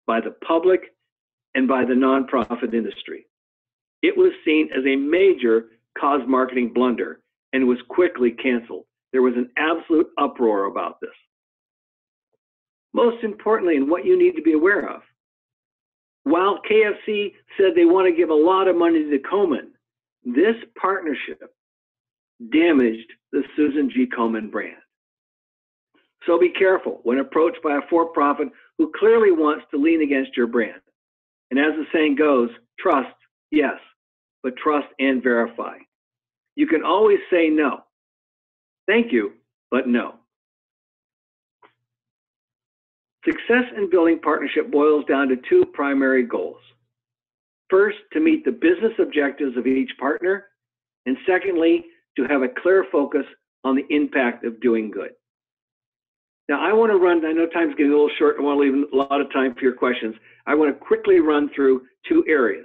by the public, and by the nonprofit industry. It was seen as a major cause marketing blunder and was quickly canceled. There was an absolute uproar about this. Most importantly, and what you need to be aware of, while KFC said they want to give a lot of money to Komen, this partnership damaged the Susan G. Komen brand. So be careful when approached by a for-profit who clearly wants to lean against your brand. And as the saying goes, trust, yes, but trust and verify. You can always say no. Thank you, but no. Success in building partnership boils down to two primary goals. First, to meet the business objectives of each partner, and secondly, to have a clear focus on the impact of doing good. Now, I want to run, I know time's getting a little short, I want to leave a lot of time for your questions. I want to quickly run through two areas.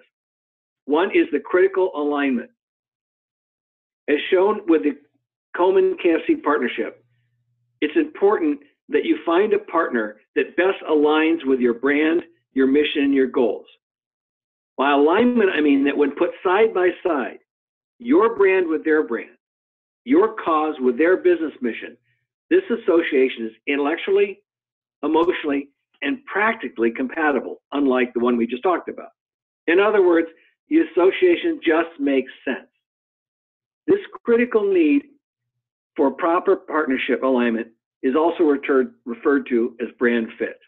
One is the critical alignment. As shown with the Komen KFC partnership, it's important that you find a partner that best aligns with your brand, your mission, and your goals. By alignment, I mean that when put side by side, your brand with their brand, your cause with their business mission, this association is intellectually, emotionally, and practically compatible, unlike the one we just talked about. In other words, the association just makes sense. This critical need for proper partnership alignment is also referred to as brand fit.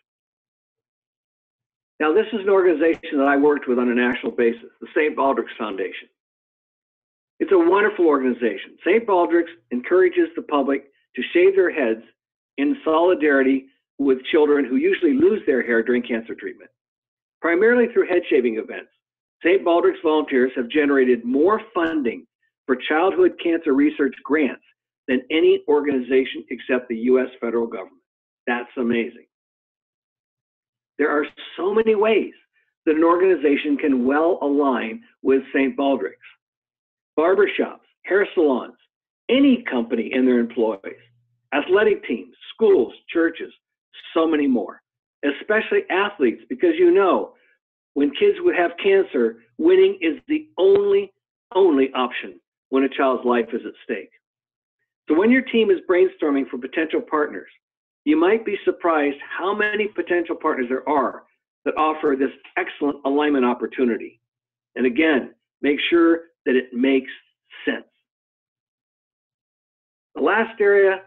Now, this is an organization that I worked with on a national basis, the St. Baldrick's Foundation. It's a wonderful organization. St. Baldrick's encourages the public to shave their heads in solidarity with children who usually lose their hair during cancer treatment. Primarily through head shaving events, St. Baldrick's volunteers have generated more funding for childhood cancer research grants than any organization except the U.S. federal government. That's amazing. There are so many ways that an organization can well align with St. Baldrick's. Barbershops, hair salons, any company and their employees, athletic teams, schools, churches, so many more, especially athletes, because you know, when kids would have cancer, winning is the only option when a child's life is at stake. So when your team is brainstorming for potential partners, you might be surprised how many potential partners there are that offer this excellent alignment opportunity. And again, make sure that it makes sense. The last area,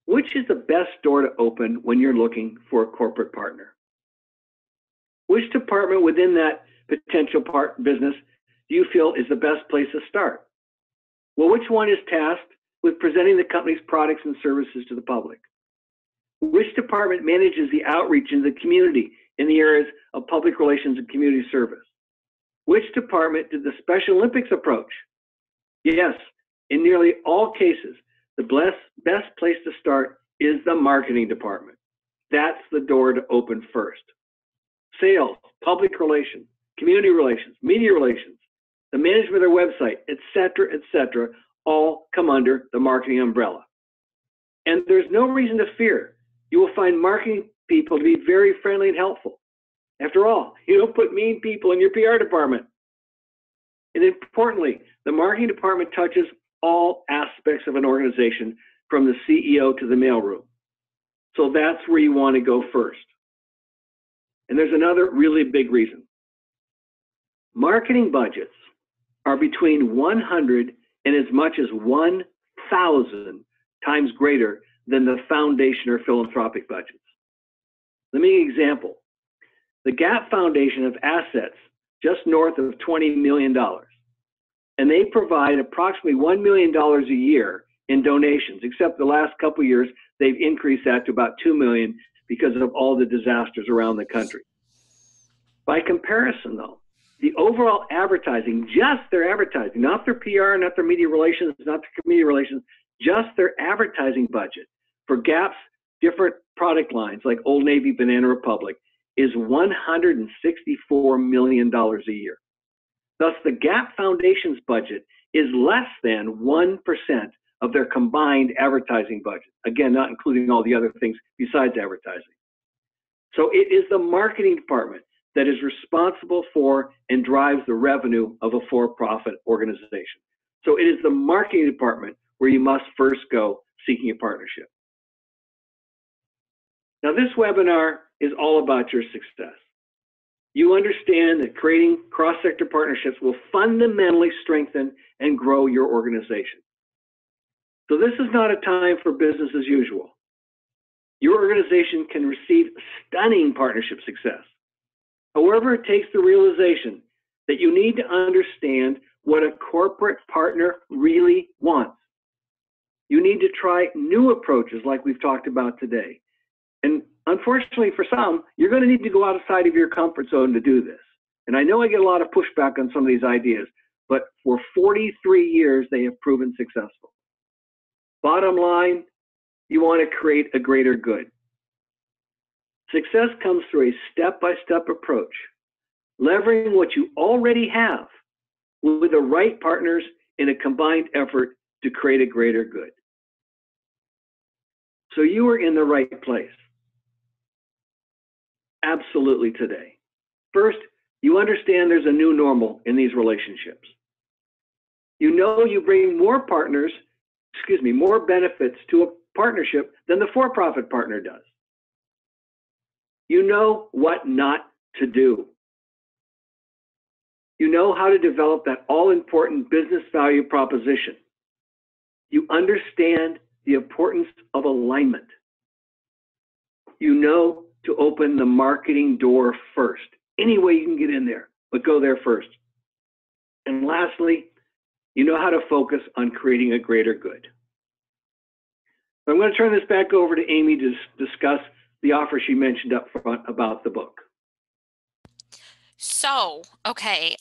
which is the best door to open when you're looking for a corporate partner? Which department within that potential business do you feel is the best place to start? Well, which one is tasked with presenting the company's products and services to the public? Which department manages the outreach into the community in the areas of public relations and community service? Which department did the Special Olympics approach? Yes, in nearly all cases, the best place to start is the marketing department. That's the door to open first. Sales, public relations, community relations, media relations, the management of their website, et cetera, all come under the marketing umbrella. And there's no reason to fear. You will find marketing people to be very friendly and helpful. After all, you don't put mean people in your PR department. And importantly, the marketing department touches all aspects of an organization from the CEO to the mailroom. So that's where you want to go first. And there's another really big reason. Marketing budgets are between 100 and as much as 1,000 times greater than the foundation or philanthropic budgets. Let me give you an example. The Gap Foundation has assets just north of $20 million, and they provide approximately $1 million a year in donations, except the last couple of years, they've increased that to about $2 million because of all the disasters around the country. By comparison, though, the overall advertising, just their advertising, not their PR, not their media relations, not their community relations, just their advertising budget for Gap's different product lines like Old Navy, Banana Republic is $164 million a year. Thus, the Gap Foundation's budget is less than 1% of their combined advertising budget. Again, not including all the other things besides advertising. So it is the marketing department that is responsible for and drives the revenue of a for-profit organization. So it is the marketing department where you must first go seeking a partnership. Now, this webinar is all about your success. You understand that creating cross-sector partnerships will fundamentally strengthen and grow your organization. So this is not a time for business as usual. Your organization can receive stunning partnership success. However, it takes the realization that you need to understand what a corporate partner really wants. You need to try new approaches like we've talked about today. And unfortunately for some, you're going to need to go outside of your comfort zone to do this. And I know I get a lot of pushback on some of these ideas, but for 43 years, they have proven successful. Bottom line, you want to create a greater good. Success comes through a step-by-step approach, leveraging what you already have with the right partners in a combined effort to create a greater good. So you are in the right place. Absolutely today. First, you understand there's a new normal in these relationships. You know you bring more benefits to a partnership than the for-profit partner does. You know what not to do. You know how to develop that all-important business value proposition. You understand the importance of alignment. You know to open the marketing door first. Any way you can get in there, but go there first. And lastly, you know how to focus on creating a greater good. So I'm going to turn this back over to Amy to discuss the offer she mentioned up front about the book. So, okay,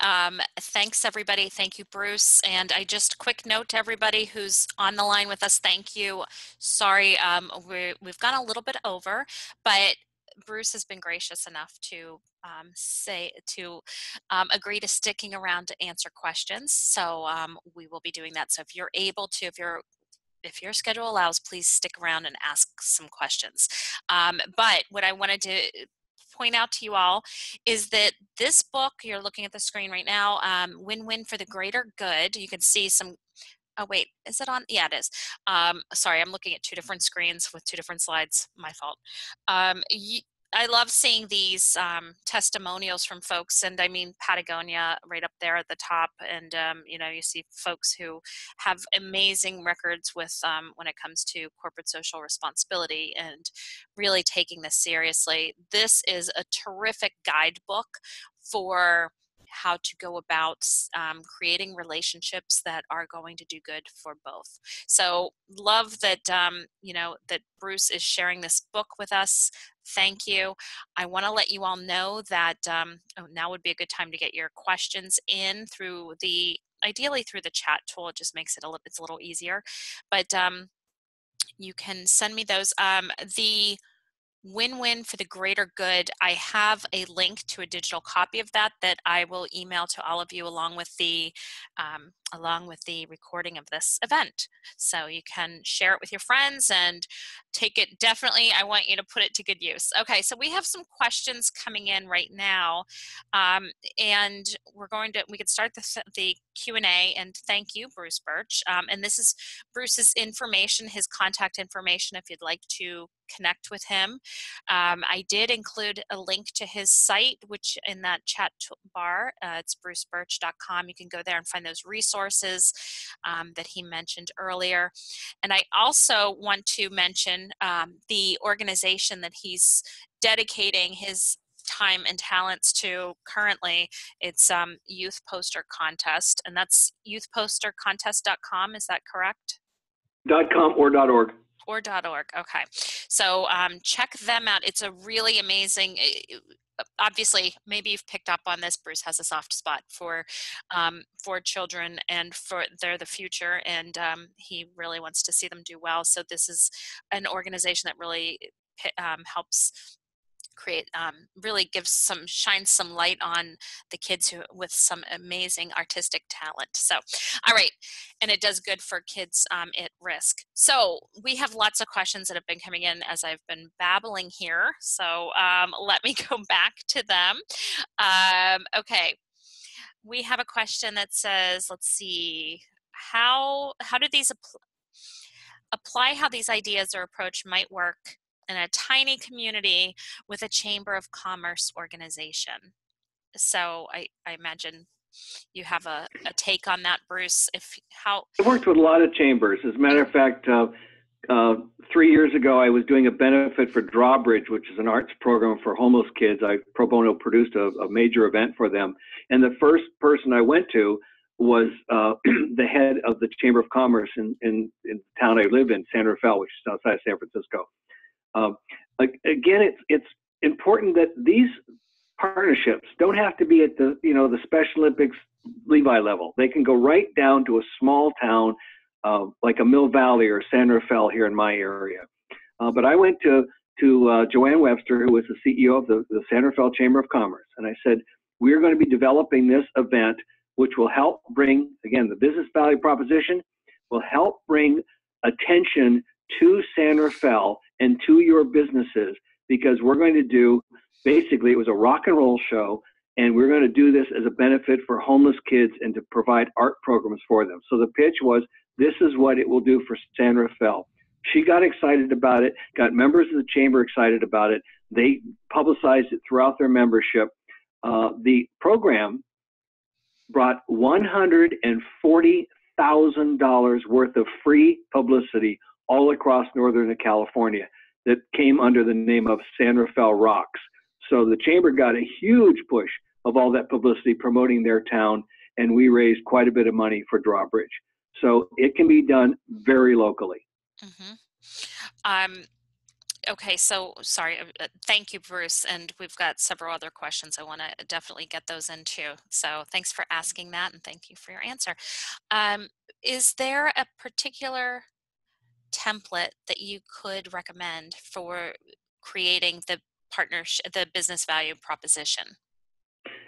thanks everybody. Thank you, Bruce. And I just quick note to everybody who's on the line with us. Thank you. Sorry, we've gone a little bit over, but Bruce has been gracious enough to agree to sticking around to answer questions. So we will be doing that. So if you're able to, if your schedule allows, please stick around and ask some questions. But what I wanted to point out to you all is that this book, you're looking at the screen right now, Win-Win for the Greater Good. You can see some, oh wait, is it on? Yeah, it is. Sorry, I'm looking at two different screens with two different slides, my fault. I love seeing these testimonials from folks, and I mean Patagonia right up there at the top, and you know, you see folks who have amazing records with when it comes to corporate social responsibility and really taking this seriously. This is a terrific guidebook for how to go about creating relationships that are going to do good for both. So love that you know, that Bruce is sharing this book with us. Thank you. I want to let you all know that now would be a good time to get your questions in through ideally through the chat tool. It just makes it it's a little easier, but you can send me those. The Win-Win for the Greater Good, I have a link to a digital copy of that I will email to all of you along with the recording of this event. So you can share it with your friends and take it. Definitely, I want you to put it to good use. Okay, so we have some questions coming in right now, and we could start the Q&A, and thank you, Bruce Burtch. And this is Bruce's information, his contact information, if you'd like to connect with him. I did include a link to his site, which in that chat bar, it's bruceburtch.com. You can go there and find those resources that he mentioned earlier. And I also want to mention the organization that he's dedicating his time and talents to currently. It's Youth Poster Contest, and that's youthpostercontest.com. Is that correct? .com or .org. Or .org. Okay, so check them out. It's a really amazing. Obviously, maybe you've picked up on this. Bruce has a soft spot for children, and they're the future, and he really wants to see them do well. So this is an organization that really helps create, really shines some light on the kids with some amazing artistic talent. So, all right, and it does good for kids at risk. So we have lots of questions that have been coming in as I've been babbling here. So let me go back to them. Okay, we have a question that says, let's see, how do these apply how these ideas or approach might work in a tiny community with a Chamber of Commerce organization? So I imagine you have a take on that, Bruce. I worked with a lot of chambers. As a matter of fact, 3 years ago, I was doing a benefit for Drawbridge, which is an arts program for homeless kids. I pro bono produced a major event for them. And the first person I went to was the head of the Chamber of Commerce in the town I live in, San Rafael, which is outside San Francisco. Again, it's important that these partnerships don't have to be at the Special Olympics Levi level. They can go right down to a small town like a Mill Valley or San Rafael here in my area. But I went to Joanne Webster, who was the CEO of the San Rafael Chamber of Commerce, and I said, we're going to be developing this event, which will help bring, again, the business value proposition, will help bring attention to San Rafael and to your businesses, because we're going to do, basically, it was a rock and roll show, and we're going to do this as a benefit for homeless kids and to provide art programs for them. So the pitch was, this is what it will do for San Rafael. She got excited about it, got members of the chamber excited about it. They publicized it throughout their membership. The program brought $140,000 worth of free publicity all across Northern California that came under the name of San Rafael Rocks. So the chamber got a huge push of all that publicity promoting their town, and we raised quite a bit of money for Drawbridge. So it can be done very locally. Mm-hmm. Okay, so sorry. Thank you, Bruce. And we've got several other questions. I want to definitely get those in too. So thanks for asking that, and thank you for your answer. Um, is there a particular template that you could recommend for creating the partnership, the business value proposition?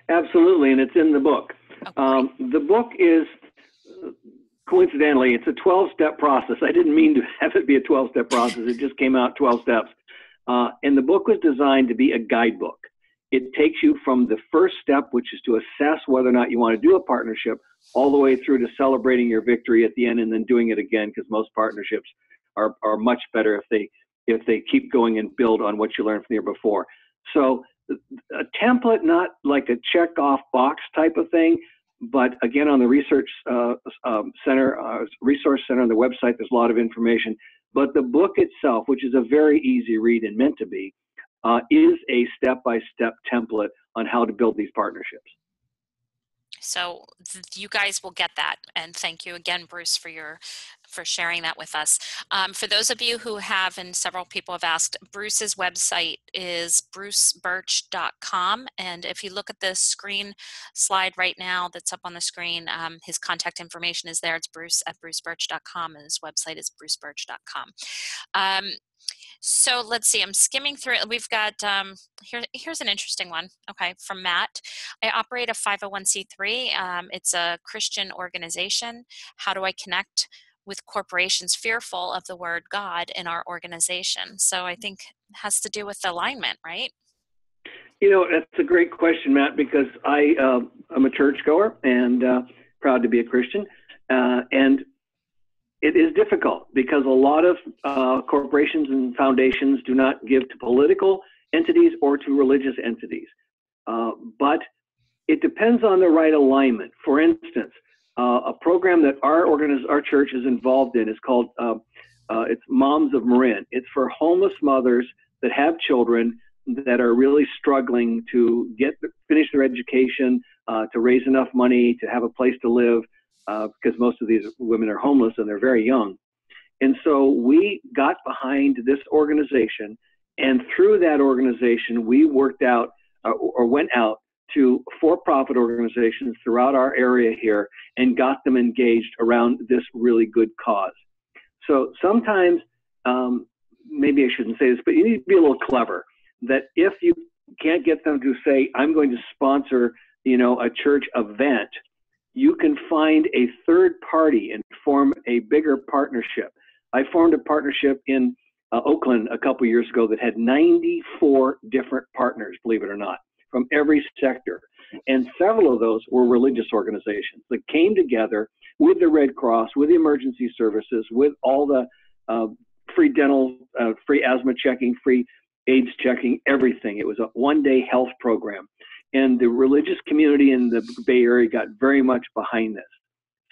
Absolutely, and it's in the book. Oh, great. The book is, coincidentally, it's a 12-step process. I didn't mean to have it be a 12-step process. It just came out 12 steps. And the book was designed to be a guidebook. It takes you from the first step, which is to assess whether or not you want to do a partnership, all the way through to celebrating your victory at the end and then doing it again, because most partnerships are much better if they keep going and build on what you learned from the year before. So a template, not like a check off box type of thing, but again, on the research resource center on the website, there's a lot of information. But the book itself, which is a very easy read and meant to be, is a step-by-step template on how to build these partnerships. So you guys will get that, and thank you again, Bruce, for sharing that with us. For those of you who have, and several people have asked, Bruce's website is bruceburtch.com, and if you look at the screen slide right now that's up on the screen, his contact information is there. It's Bruce at bruceburtch.com, and his website is bruceburtch.com. So let's see, I'm skimming through it. We've got, here's an interesting one, okay, from Matt. I operate a 501c3. It's a Christian organization. How do I connect with corporations fearful of the word God in our organization? So I think it has to do with alignment, right? You know, that's a great question, Matt, because I'm a churchgoer and proud to be a Christian. And it is difficult because a lot of corporations and foundations do not give to political entities or to religious entities. But it depends on the right alignment. For instance, a program that our church is involved in is called it's Moms of Marin. It's for homeless mothers that have children that are really struggling to finish their education, to raise enough money to have a place to live. Because most of these women are homeless and they're very young. And so we got behind this organization, and through that organization, we worked out or went out to for-profit organizations throughout our area here and got them engaged around this really good cause. So sometimes, maybe I shouldn't say this, but you need to be a little clever, that if you can't get them to say, I'm going to sponsor, a church event, you can find a third party and form a bigger partnership. I formed a partnership in Oakland a couple years ago that had 94 different partners, believe it or not, from every sector. And several of those were religious organizations that came together with the Red Cross, with the emergency services, with all the free dental, free asthma checking, free AIDS checking, everything. It was a one-day health program. And the religious community in the Bay Area got very much behind this.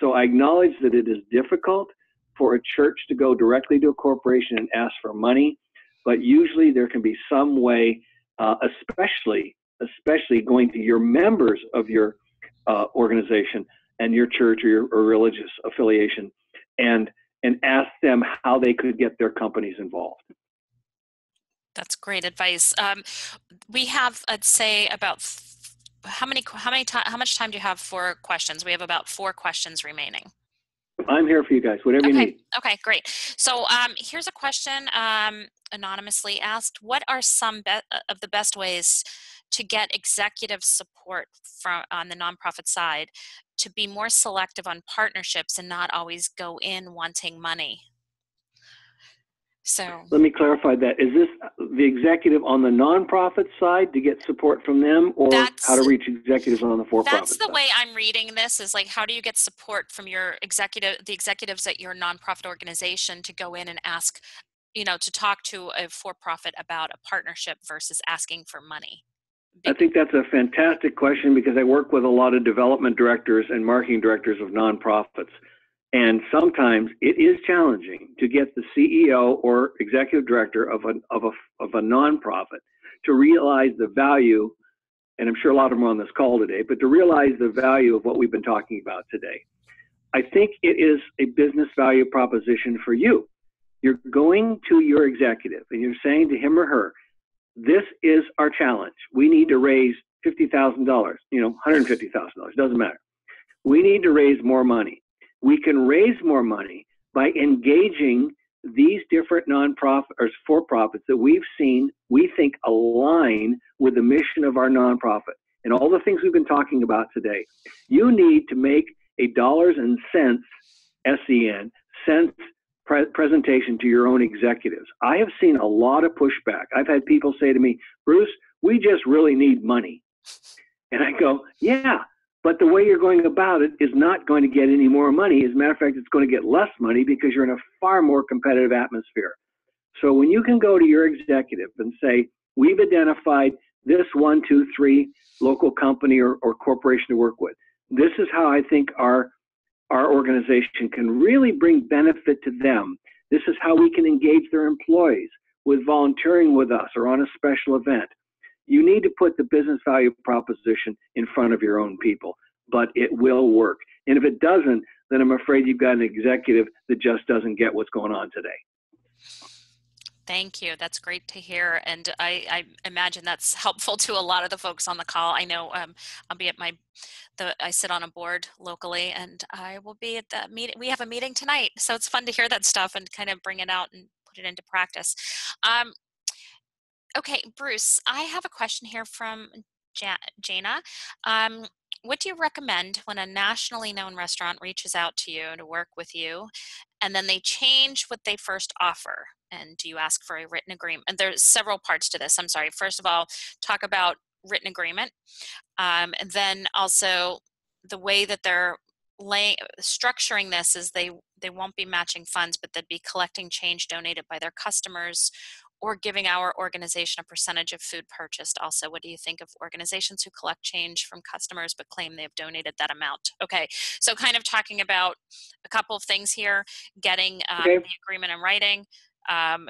So I acknowledge that it is difficult for a church to go directly to a corporation and ask for money, but usually there can be some way, especially going to your members of your organization and your church or your religious affiliation, and ask them how they could get their companies involved. That's great advice. We have, I'd say, about how much time do you have for questions? We have about 4 questions remaining. I'm here for you guys, whatever you need. Okay, great. So here's a question anonymously asked. What are some of the best ways to get executive support on the nonprofit side to be more selective on partnerships and not always go in wanting money? So let me clarify that. Is this the executive on the nonprofit side to get support from them, or how to reach executives on the for-profit side? That's the way I'm reading this, is like, how do you get support from the executives at your nonprofit organization to go in and ask, to talk to a for-profit about a partnership versus asking for money? I think that's a fantastic question, because I work with a lot of development directors and marketing directors of nonprofits. And sometimes it is challenging to get the CEO or executive director of a nonprofit to realize the value, and I'm sure a lot of them are on this call today, but to realize the value of what we've been talking about today. I think it is a business value proposition for you. You're going to your executive and you're saying to him or her, this is our challenge. We need to raise $50,000, $150,000, doesn't matter. We need to raise more money. We can raise more money by engaging these different nonprofit or for-profits that we think align with the mission of our nonprofit and all the things we've been talking about today. You need to make a dollars and cents, SEN, cents presentation to your own executives. I have seen a lot of pushback. I've had people say to me, Bruce, we just really need money. And I go, yeah, but the way you're going about it is not going to get any more money. As a matter of fact, it's going to get less money because you're in a far more competitive atmosphere. So when you can go to your executive and say, we've identified this 1, 2, 3 local company or corporation to work with. This is how I think our organization can really bring benefit to them. This is how we can engage their employees with volunteering with us or on a special event. You need to put the business value proposition in front of your own people, but it will work. And if it doesn't, then I'm afraid you've got an executive that just doesn't get what's going on today. Thank you. That's great to hear. And I imagine that's helpful to a lot of the folks on the call. I know I'll be at I sit on a board locally and I will be at the meeting. We have a meeting tonight. So it's fun to hear that stuff and kind of bring it out and put it into practice. Okay, Bruce, I have a question here from Jana. What do you recommend when a nationally known restaurant reaches out to you to work with you and then they change what they first offer? And do you ask for a written agreement? And there's several parts to this. I'm sorry. First of all, talk about written agreement. And then also the way that they're structuring this is they won't be matching funds, but they'd be collecting change donated by their customers or giving our organization a percentage of food purchased. Also, what do you think of organizations who collect change from customers but claim they've donated that amount? Okay, so kind of talking about a couple of things here, getting the agreement in writing,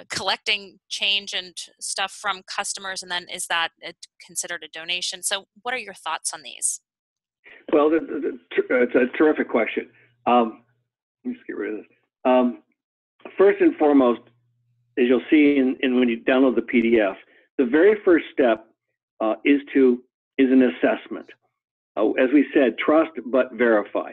collecting change and stuff from customers, and then is that considered a donation? So what are your thoughts on these? Well, it's a terrific question. Let me just get rid of this. First and foremost, as you'll see when you download the PDF, the very first step is an assessment. As we said, trust but verify.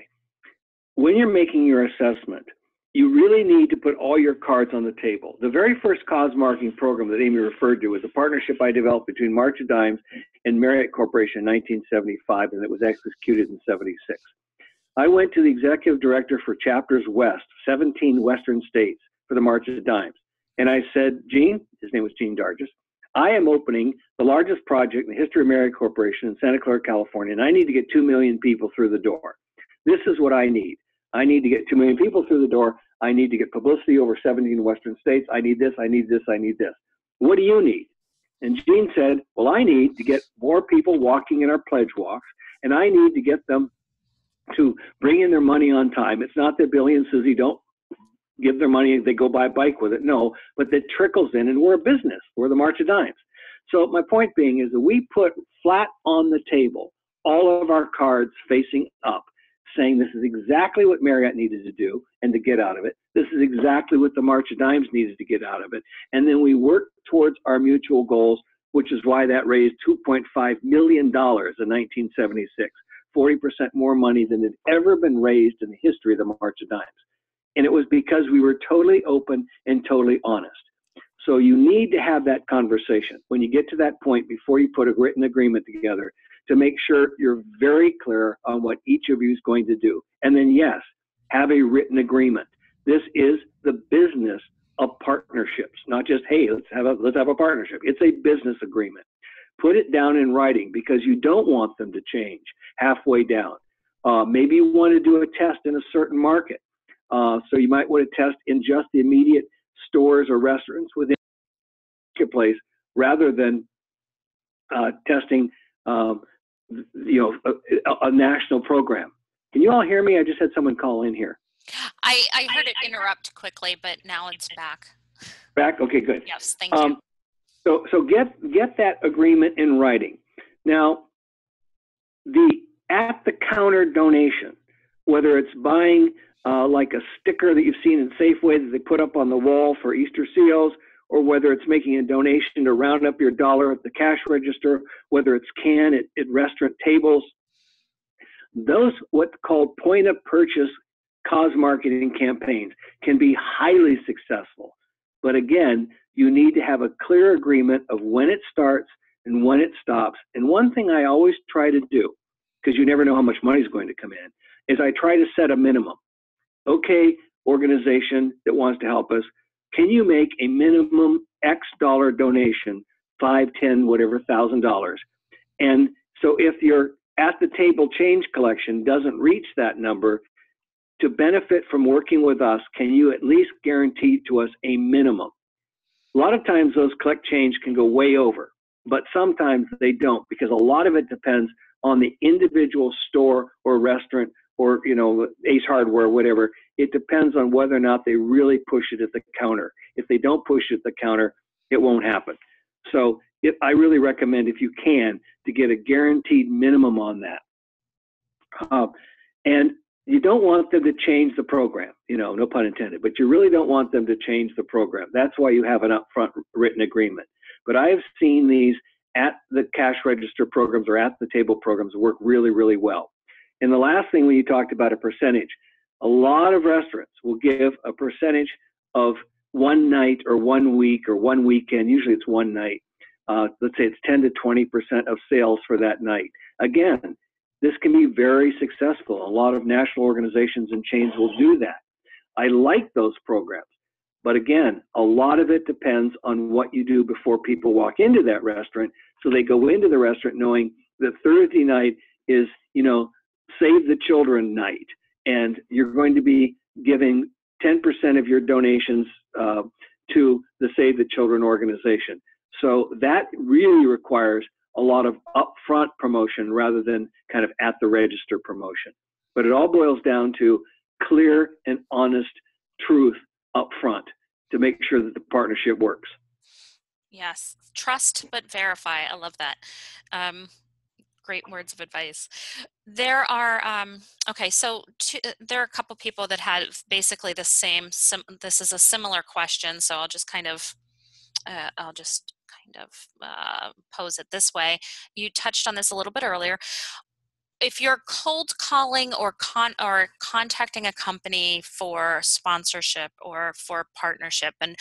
When you're making your assessment, you really need to put all your cards on the table. The very first cause marking program that Amy referred to was a partnership I developed between March of Dimes and Marriott Corporation in 1975, and it was executed in 76. I went to the executive director for Chapters West, 17 Western states for the March of Dimes. And I said, Gene, his name was Gene Dargis, I am opening the largest project in the history of Marriott Corporation in Santa Clara, California, and I need to get 2 million people through the door. This is what I need. I need to get 2 million people through the door. I need to get publicity over 17 Western states. I need this, I need this, I need this. What do you need? And Gene said, well, I need to get more people walking in our pledge walks, and I need to get them to bring in their money on time. It's not that Billy and Susie don't give their money, they go buy a bike with it. No, but that trickles in, and we're a business. We're the March of Dimes. So my point being is that we put flat on the table all of our cards facing up, saying this is exactly what Marriott needed to do and to get out of it. This is exactly what the March of Dimes needed to get out of it. And then we work towards our mutual goals, which is why that raised $2.5 million in 1976, 40% more money than had ever been raised in the history of the March of Dimes. And it was because we were totally open and totally honest. So you need to have that conversation when you get to that point before you put a written agreement together to make sure you're very clear on what each of you is going to do. And then, yes, have a written agreement. This is the business of partnerships, not just, hey, let's have a partnership. It's a business agreement. Put it down in writing because you don't want them to change halfway down. Maybe you want to do a test in a certain market. So you might want to test in just the immediate stores or restaurants within the marketplace rather than testing a national program. Can you all hear me? I just had someone call in here. I heard it interrupt quickly, but now it's back. Back? Okay, good. Yes, thank you. So get that agreement in writing. Now, the at-the-counter donation, whether it's buying like a sticker that you've seen in Safeway that they put up on the wall for Easter seals, or whether it's making a donation to round up your dollar at the cash register, whether it's can at restaurant tables. Those what's called point of purchase cause marketing campaigns can be highly successful. But again, you need to have a clear agreement of when it starts and when it stops. And one thing I always try to do, because you never know how much money is going to come in, is I try to set a minimum. Okay, organization that wants to help us, can you make a minimum X dollar donation, 5, 10, whatever, $1,000? And so if your at the table change collection doesn't reach that number, to benefit from working with us, can you at least guarantee to us a minimum? A lot of times those collect change can go way over, but sometimes they don't, because a lot of it depends on the individual store or restaurant or, you know, Ace Hardware, whatever. It depends on whether or not they really push it at the counter. If they don't push it at the counter, it won't happen. So I really recommend, if you can, to get a guaranteed minimum on that. And you don't want them to change the program, you know, no pun intended, but you really don't want them to change the program. That's why you have an upfront written agreement. But I have seen these at the cash register programs or at the table programs work really, really well. And the last thing, when you talked about a percentage, a lot of restaurants will give a percentage of one night or 1 week or one weekend. Usually it's one night. Let's say it's 10 to 20% of sales for that night. Again, this can be very successful. A lot of national organizations and chains will do that. I like those programs. But again, a lot of it depends on what you do before people walk into that restaurant. So they go into the restaurant knowing that Thursday night is, you know, Save the Children night. And you're going to be giving 10% of your donations to the Save the Children organization. So that really requires a lot of upfront promotion rather than kind of at the register promotion. But it all boils down to clear and honest truth upfront to make sure that the partnership works. Yes, trust but verify. I love that. Great words of advice. There are there are a couple people that had basically the same. This is a similar question, so I'll just kind of pose it this way. You touched on this a little bit earlier. If you're cold calling or contacting a company for sponsorship or for partnership, and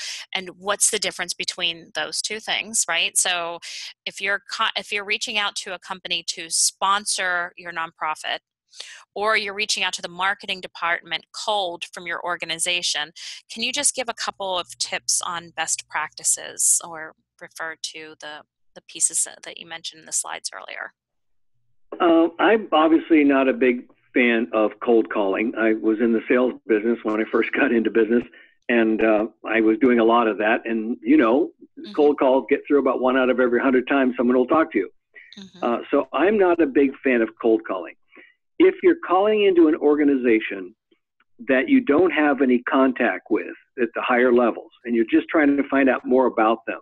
what's the difference between those two things, right? So if you're reaching out to a company to sponsor your nonprofit, or you're reaching out to the marketing department cold from your organization, can you just give a couple of tips on best practices or refer to the pieces that you mentioned in the slides earlier? I'm obviously not a big fan of cold calling. I was in the sales business when I first got into business, and I was doing a lot of that. And, you know, cold calls get through about 1 out of every 100 times someone will talk to you. So I'm not a big fan of cold calling. If you're calling into an organization that you don't have any contact with at the higher levels, and you're just trying to find out more about them,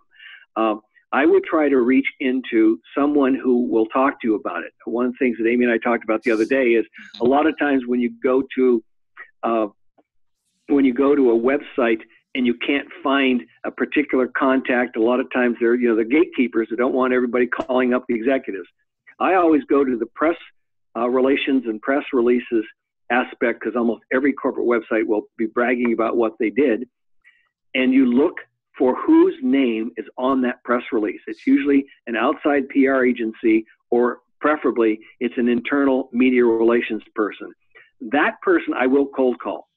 I would try to reach into someone who will talk to you about it. One of the things that Amy and I talked about the other day is a lot of times when you go to a website and you can't find a particular contact, a lot of times they're, you know, the gatekeepers that don't want everybody calling up the executives. I always go to the press relations and press releases aspect, because almost every corporate website will be bragging about what they did, and you look for whose name is on that press release. It's usually an outside PR agency, or preferably it's an internal media relations person. That person I will cold call,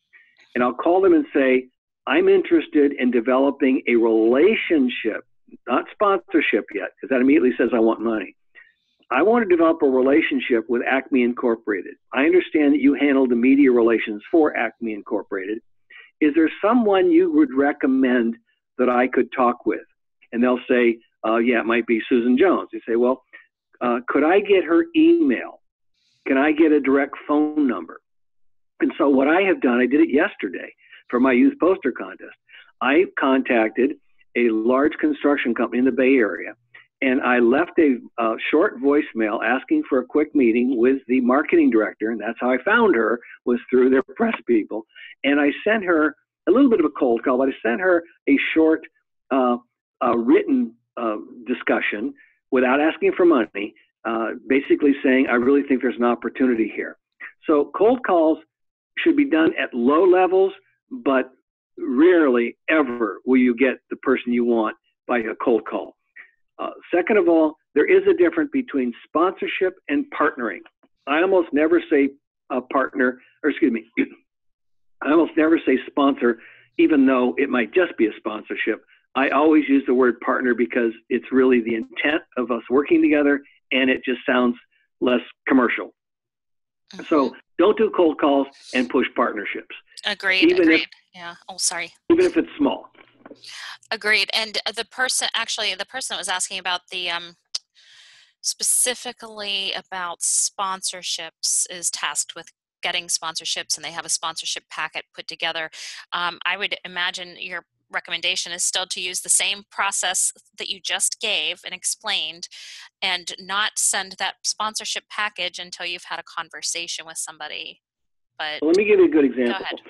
and I'll call them and say, I'm interested in developing a relationship, not sponsorship yet, because that immediately says I want money. I want to develop a relationship with Acme Incorporated. I understand that you handle the media relations for Acme Incorporated. Is there someone you would recommend that I could talk with? And they'll say, yeah, it might be Susan Jones. You say, well, could I get her email? Can I get a direct phone number? And so what I have done, I did it yesterday for my youth poster contest. I contacted a large construction company in the Bay Area, and I left a short voicemail asking for a quick meeting with the marketing director, and that's how I found her, was through their press people. And I sent her a little bit of a cold call, but I sent her a short written discussion without asking for money, basically saying, I really think there's an opportunity here. So cold calls should be done at low levels, but rarely ever will you get the person you want by a cold call. Second of all, there is a difference between sponsorship and partnering. I almost never say partner, or excuse me, I almost never say sponsor, even though it might just be a sponsorship. I always use the word partner because it's really the intent of us working together, and it just sounds less commercial. Mm-hmm. So don't do cold calls and push partnerships. Agreed. Yeah. Oh, sorry. Even if it's small. Agreed. And the person that was asking about the specifically about sponsorships is tasked with getting sponsorships, and they have a sponsorship packet put together. I would imagine your recommendation is still to use the same process that you just gave and explained, and not send that sponsorship package until you've had a conversation with somebody. But let me give you a good example. Go ahead.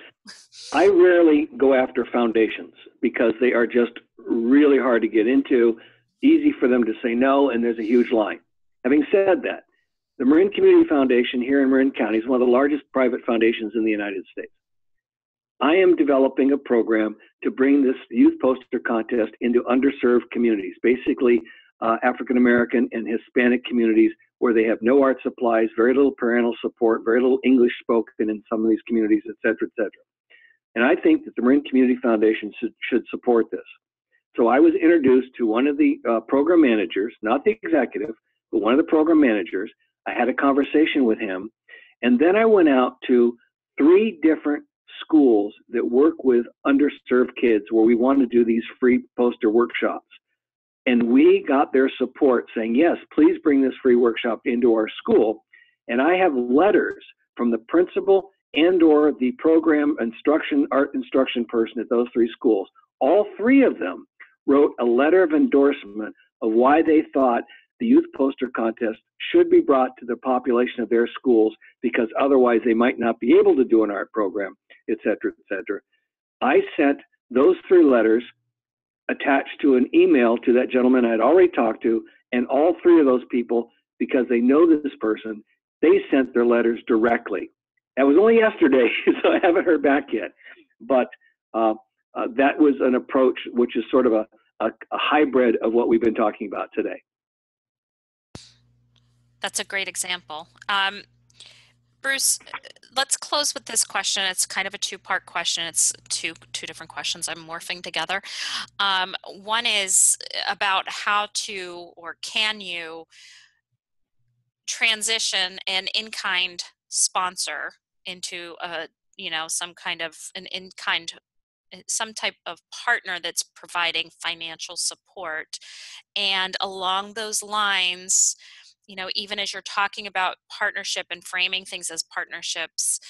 I rarely go after foundations because they are just really hard to get into, easy for them to say no, and there's a huge line. Having said that, the Marin Community Foundation here in Marin County is one of the largest private foundations in the United States. I am developing a program to bring this youth poster contest into underserved communities, basically African American and Hispanic communities where they have no art supplies, very little parental support, very little English spoken in some of these communities, et cetera, et cetera. And I think that the Marin Community Foundation should support this. So I was introduced to one of the program managers, not the executive, but one of the program managers. I had a conversation with him, and then I went out to 3 different schools that work with underserved kids where we want to do these free poster workshops. And we got their support saying, yes, please bring this free workshop into our school. And I have letters from the principal and or the program art instruction person at those 3 schools. All 3 of them wrote a letter of endorsement of why they thought the youth poster contest should be brought to the population of their schools, because otherwise they might not be able to do an art program, et cetera, et cetera. I sent those 3 letters attached to an email to that gentleman I had already talked to, and all 3 of those people, because they know this person, they sent their letters directly. That was only yesterday, so I haven't heard back yet. But that was an approach which is sort of a hybrid of what we've been talking about today. That's a great example. Bruce, let's close with this question. It's kind of a 2-part question. It's two different questions I'm morphing together. One is about how to, or can you transition an in-kind sponsor into a, some kind of an in-kind, some type of partner that's providing financial support. And along those lines, even as you're talking about partnership and framing things as partnerships,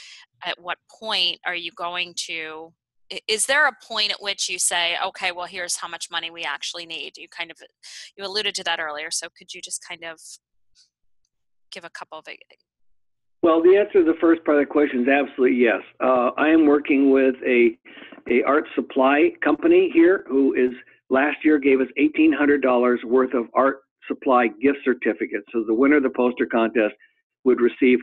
at what point are you going to, is there a point at which you say, okay, well, here's how much money we actually need? You alluded to that earlier. So could you just kind of give a couple of... Well, the answer to the first part of the question is absolutely yes. I am working with a art supply company here who last year gave us $1,800 worth of art supply gift certificates. So the winner of the poster contest would receive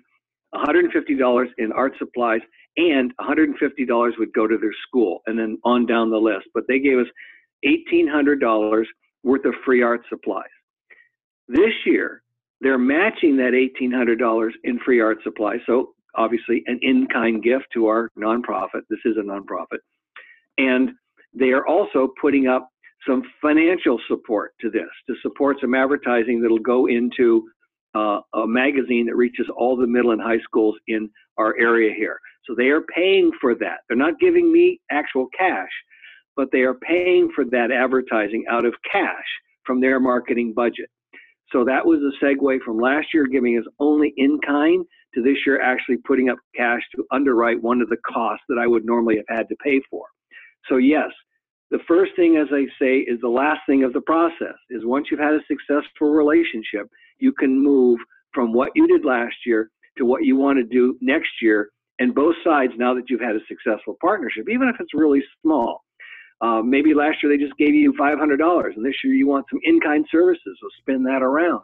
$150 in art supplies, and $150 would go to their school, and then on down the list. But they gave us $1,800 worth of free art supplies. This year, they're matching that $1,800 in free art supplies. So obviously an in-kind gift to our nonprofit. This is a nonprofit. And they are also putting up some financial support to this, to support some advertising that'll go into a magazine that reaches all the middle and high schools in our area here. So they are paying for that. They're not giving me actual cash, but they are paying for that advertising out of cash from their marketing budget. So that was a segue from last year giving us only in-kind to this year actually putting up cash to underwrite one of the costs that I would normally have had to pay for. So yes, the first thing, as I say, is the last thing of the process. Is once you've had a successful relationship, you can move from what you did last year to what you want to do next year. And both sides, now that you've had a successful partnership, even if it's really small, maybe last year they just gave you $500, and this year you want some in-kind services, so spin that around.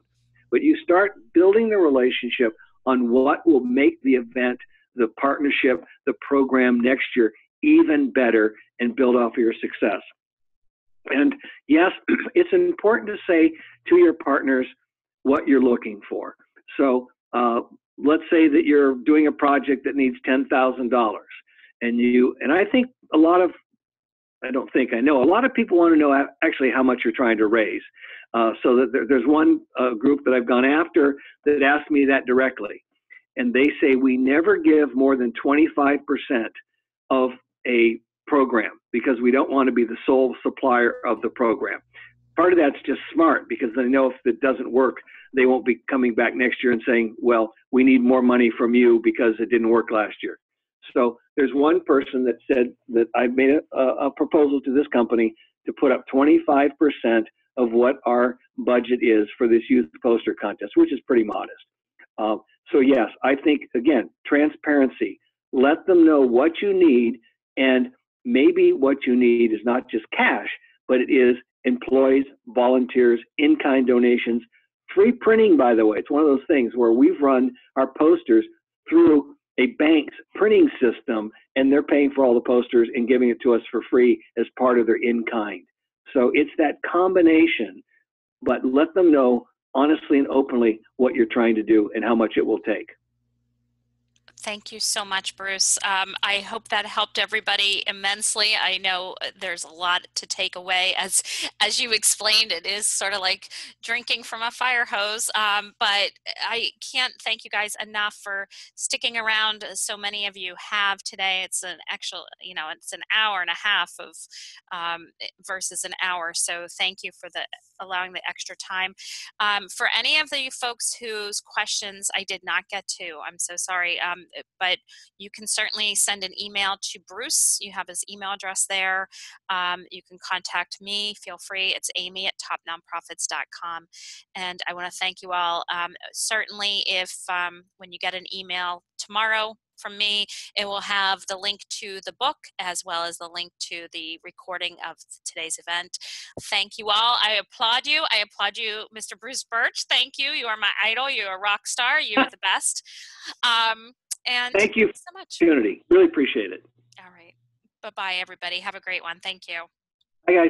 But you start building the relationship on what will make the event, the partnership, the program next year even better and build off of your success. And yes, it's important to say to your partners what you're looking for. So let's say that you're doing a project that needs $10,000, and I think a lot of, I don't think, I know a lot of people want to know actually how much you're trying to raise. So that there's one group that I've gone after that asked me that directly. And they say we never give more than 25% of a program because we don't want to be the sole supplier of the program. Part of that's just smart because they know if it doesn't work, they won't be coming back next year and saying, well, we need more money from you because it didn't work last year. So there's one person that said that I made a proposal to this company to put up 25% of what our budget is for this youth poster contest, which is pretty modest. So yes, I think, again, transparency. Let them know what you need, and maybe what you need is not just cash, but it is employees, volunteers, in-kind donations, free printing, by the way. It's one of those things where we've run our posters through a bank's printing system, and they're paying for all the posters and giving it to us for free as part of their in-kind. So it's that combination, but let them know honestly and openly what you're trying to do and how much it will take. Thank you so much, Bruce. I hope that helped everybody immensely. I know there's a lot to take away. As you explained, it is sort of like drinking from a fire hose. But I can't thank you guys enough for sticking around, as so many of you have today. It's an actual, it's an hour and a half of versus an hour. So thank you for allowing the extra time. For any of the folks whose questions I did not get to, I'm so sorry. But you can certainly send an email to Bruce. You have his email address there. You can contact me. Feel free. It's amy@topnonprofits.com. And I want to thank you all. Certainly, if when you get an email tomorrow from me, it will have the link to the book as well as the link to the recording of today's event. Thank you all. I applaud you. I applaud you, Mr. Bruce Burtch. Thank you. You are my idol. You're a rock star. You're the best. And thank you so much. For the opportunity. Really appreciate it. All right. Bye-bye, everybody. Have a great one. Thank you. Bye, guys.